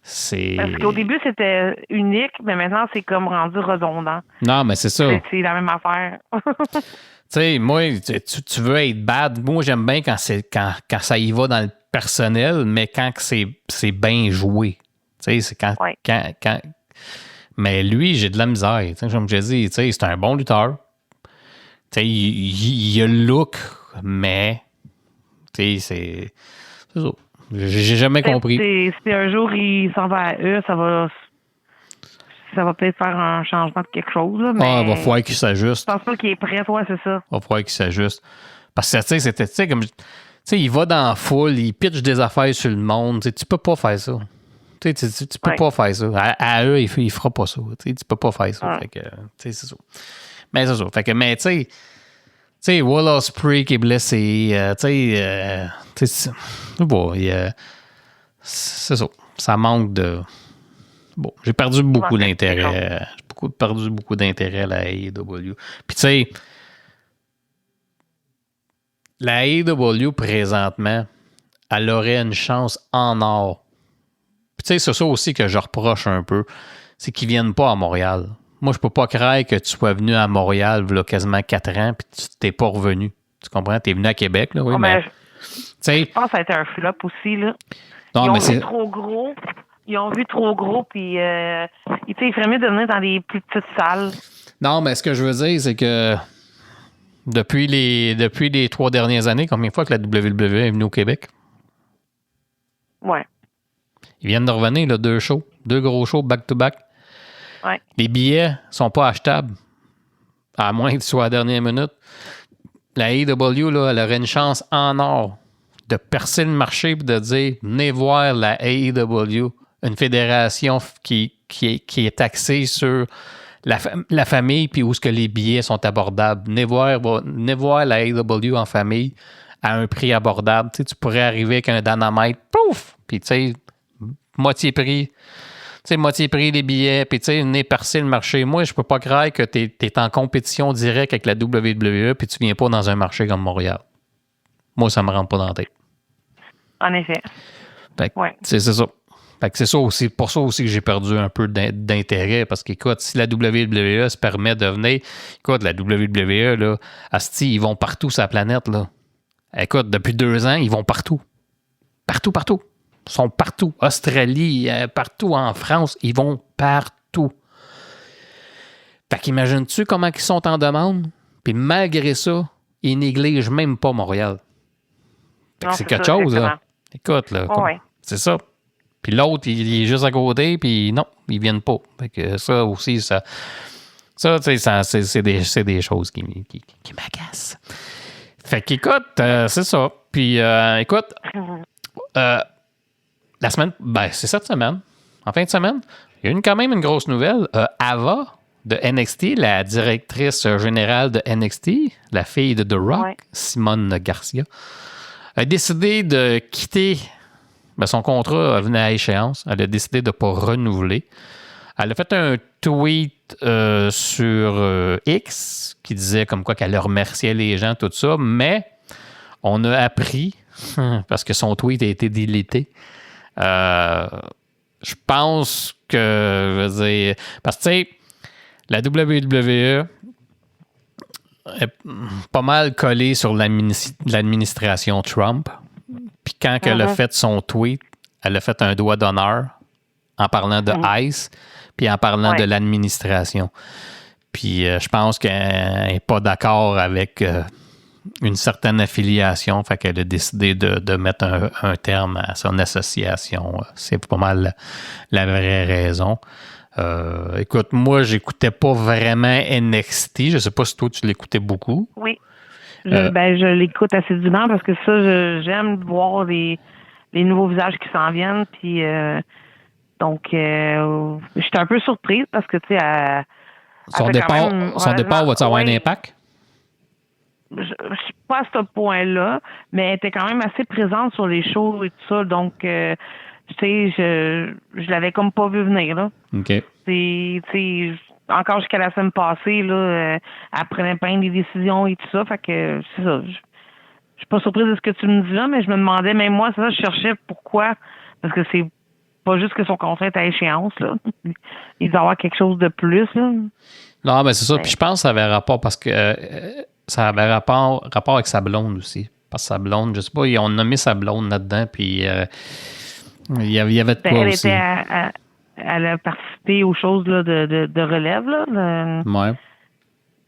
c'est... Parce qu'au début, c'était unique, mais maintenant, c'est comme rendu redondant. Non, mais c'est ça. C'est la même affaire. Tu sais, moi, tu veux être bad. Moi, j'aime bien quand ça y va dans le personnel, mais quand c'est bien joué. Tu sais, c'est quand... Mais lui, j'ai de la misère. Tu sais, comme je dis, tu sais, c'est un bon lutteur. Tu sais, il a le look, mais... Tu sais, c'est ça. J'ai jamais compris. Si un jour il s'en va à eux, ça va peut-être faire un changement de quelque chose. Là, mais il va falloir qu'il s'ajuste. Je pense pas qu'il est prêt, ouais, c'est ça. Il va falloir qu'il s'ajuste. Parce que, tu sais, comme... Tu sais, il va dans la foule, il pitch des affaires sur le monde. Tu sais, tu peux pas faire ça. Tu peux pas faire ça. À eux, il fera pas ça. Tu peux pas faire ça. Fait que, tu sais, c'est ça. Mais c'est ça. Fait que, mais tu sais, Will Ospreay qui est blessé, tu sais, bon, c'est ça. Ça manque de... Bon, j'ai perdu beaucoup d'intérêt. J'ai perdu beaucoup d'intérêt à la AEW. Puis tu sais, la AEW présentement, elle aurait une chance en or. Puis tu sais, c'est ça aussi que je reproche un peu, c'est qu'ils viennent pas à Montréal. Moi, je peux pas croire que tu sois venu à Montréal il y a quasiment 4 ans puis tu t'es pas revenu. Tu comprends? Tu es venu à Québec, là, oui, mais... Je pense que ça a été un flop aussi, là. Non, ils mais ont vu trop gros. Ils ont vu trop gros, puis il ferait mieux de venir dans des plus petites salles. Non, mais ce que je veux dire, c'est que depuis les 3 dernières années, combien de fois que la WWE est venue au Québec? Ouais. Ils viennent de revenir, là, 2 gros shows back-to-back. Ouais. Les billets sont pas achetables, à moins que ce soit à la dernière minute. La AEW, là, elle aurait une chance en or de percer le marché et de dire, venez voir la AEW, une fédération qui est axée sur la famille puis où est-ce que les billets sont abordables. Venez voir la AEW en famille à un prix abordable. Tu sais, tu pourrais arriver avec un Dynamite, pouf! Puis tu sais, moitié prix. Tu sais, moitié prix les billets, puis tu sais, venez percer le marché. Moi, je peux pas croire que tu es en compétition directe avec la WWE puis tu viens pas dans un marché comme Montréal. Moi, ça me rentre pas dans la tête. En effet. Fait que, c'est ça. Fait que c'est ça aussi, pour ça aussi que j'ai perdu un peu d'intérêt, parce qu'écoute, si la WWE se permet de venir, écoute, la WWE, là, asti, ils vont partout sur la planète, là. Écoute, depuis 2 ans, ils vont partout. Partout. Ils sont partout. Australie, partout en France, ils vont partout. Fait qu'imagines-tu comment ils sont en demande? Puis malgré ça, il néglige même pas Montréal. Fait que Non, c'est c'est quelque ça, chose, là. exactement. Écoute, là. Oh, ouais. C'est ça. Puis l'autre, il est juste à côté, puis non, ils viennent pas. Fait que ça aussi, ça tu sais, c'est des choses qui m'agacent. Fait qu'écoute, c'est ça. Puis écoute, la semaine, c'est cette semaine, en fin de semaine, il y a quand même une grosse nouvelle. Ava de NXT, la directrice générale de NXT, la fille de The Rock, Ouais. Simone Garcia, a décidé de quitter. Son contrat venait à échéance. Elle a décidé de ne pas renouveler. Elle a fait un tweet sur X qui disait comme quoi qu'elle remerciait les gens, tout ça, mais on a appris, parce que son tweet a été délité, je pense que, je veux dire, parce que, tu sais, la WWE est pas mal collée sur l'administration Trump. Puis quand elle a fait son tweet, elle a fait un doigt d'honneur en parlant de ICE, puis en parlant de l'administration. Puis je pense qu'elle n'est pas d'accord avec une certaine affiliation, fait qu'elle a décidé de mettre un terme à son association. C'est pas mal la vraie raison. Écoute, moi, j'écoutais pas vraiment NXT. Je sais pas si toi, tu l'écoutais beaucoup. Oui. Je l'écoute assidûment parce que ça, j'aime voir les nouveaux visages qui s'en viennent. Puis, donc, j'étais un peu surprise parce que, tu sais, son départ va-tu avoir un impact? Je suis pas à ce point-là, mais elle était quand même assez présente sur les shows et tout ça. Donc, tu sais, je l'avais comme pas vu venir, là. OK. Tu sais, encore jusqu'à la semaine passée, là, elle prenait plein des décisions et tout ça. Fait que, c'est ça. Je suis pas surprise de ce que tu me dis là, mais je me demandais, même moi, c'est ça, je cherchais pourquoi. Parce que c'est pas juste que son contrat est à échéance, là. Il doit y avoir quelque chose de plus, là. Non, mais c'est ça. Puis je pense que ça avait rapport parce que ça avait rapport avec sa blonde aussi. Parce que sa blonde, je sais pas, ils ont nommé sa blonde là-dedans, puis il y avait de quoi aussi. Elle a participé aux choses là, de relève, là. Ouais.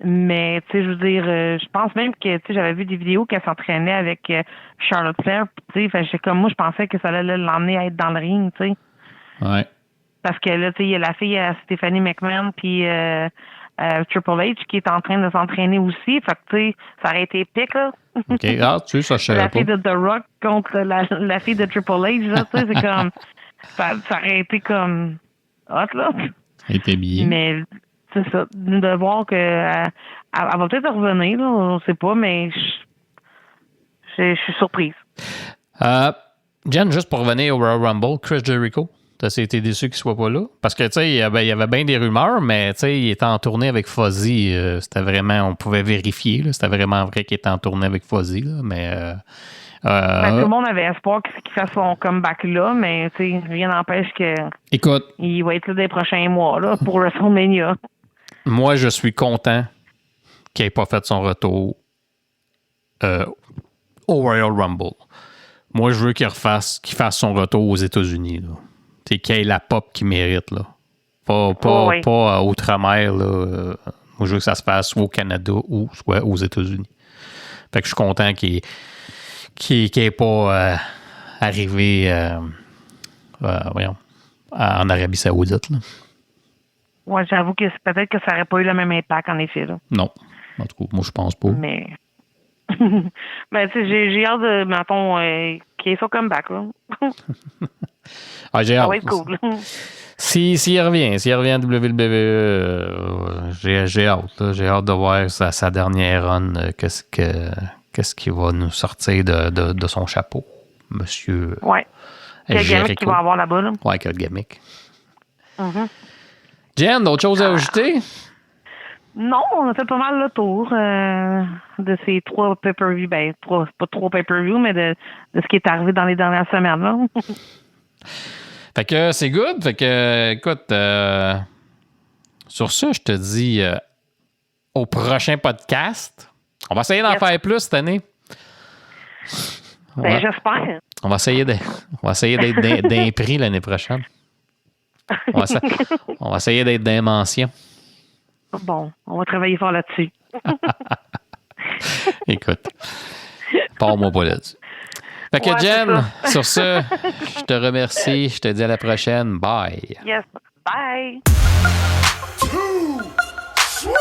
Mais, tu sais, je veux dire, je pense même que, tu sais, j'avais vu des vidéos qu'elle s'entraînait avec Charlotte Flair, tu sais, j'étais comme moi, je pensais que ça allait l'emmener à être dans le ring, tu sais. Ouais. Parce que là, tu sais, il y a la fille à Stephanie McMahon, puis Triple H qui est en train de s'entraîner aussi. Fait que, tu sais, ça aurait été épique, là. OK. Ah, tu sais, ça, je savais La pas. fille de The Rock contre la fille de Triple H, là, tu sais, c'est comme... Ça aurait été comme... hot, là. Elle était bien. Mais, c'est ça, de voir que elle va peut-être revenir, là, on sait pas, mais je suis surprise. Jen, juste pour revenir au Royal Rumble, Chris Jericho, t'as été déçu qu'il soit pas là? Parce que, tu sais, il y avait bien des rumeurs, mais, tu sais, il était en tournée avec Fozzy. C'était vraiment, on pouvait vérifier, là, c'était vraiment vrai qu'il était en tournée avec Fozzy, là, mais... tout le monde avait espoir qu'il fasse son comeback là, mais, tu sais, rien n'empêche que... Écoute... Il va être là des prochains mois, là, pour WrestleMania. Moi, je suis content qu'il n'ait pas fait son retour au Royal Rumble. Moi, je veux qu'il fasse son retour aux États-Unis. Qu'il ait la pop qu'il mérite. Là. Pas outre-mer. Moi, je veux que ça se fasse soit au Canada ou soit aux États-Unis. Fait que je suis content qu'il n'ait pas arrivé en Arabie Saoudite. Là. Ouais, j'avoue que peut-être que ça n'aurait pas eu le même impact, en effet. Là. Non. En tout cas, moi, je pense pas. Mais... ben, tu sais, j'ai hâte de, mettons, qu'il y ait son comeback, là. J'ai hâte. Ça va être cool. S'il revient à WWE, j'ai hâte. Là. J'ai hâte de voir sa dernière run, qu'est-ce qu'il va nous sortir de son chapeau, monsieur. Ouais. Quel gimmick qu'il va avoir là-bas, là. Ouais, quel gimmick. Jen, d'autres choses à ajouter? Non, on a fait pas mal le tour de ces 3 pay-per-view. Ben, pas 3 pay-per-view, mais de ce qui est arrivé dans les dernières semaines. Là. Fait que c'est good. Fait que, écoute, sur ça, je te dis au prochain podcast. On va essayer d'en faire plus cette année. Ben, j'espère. On va essayer d'être d'un prix l'année prochaine. On va essayer d'être d'invention. Bon, on va travailler fort là-dessus. Écoute, pars-moi pas là-dessus. Fait que Ouais, Jen, c'est sur ce, je te remercie. Je te dis à la prochaine. Bye. Yes. Bye. 2, 3.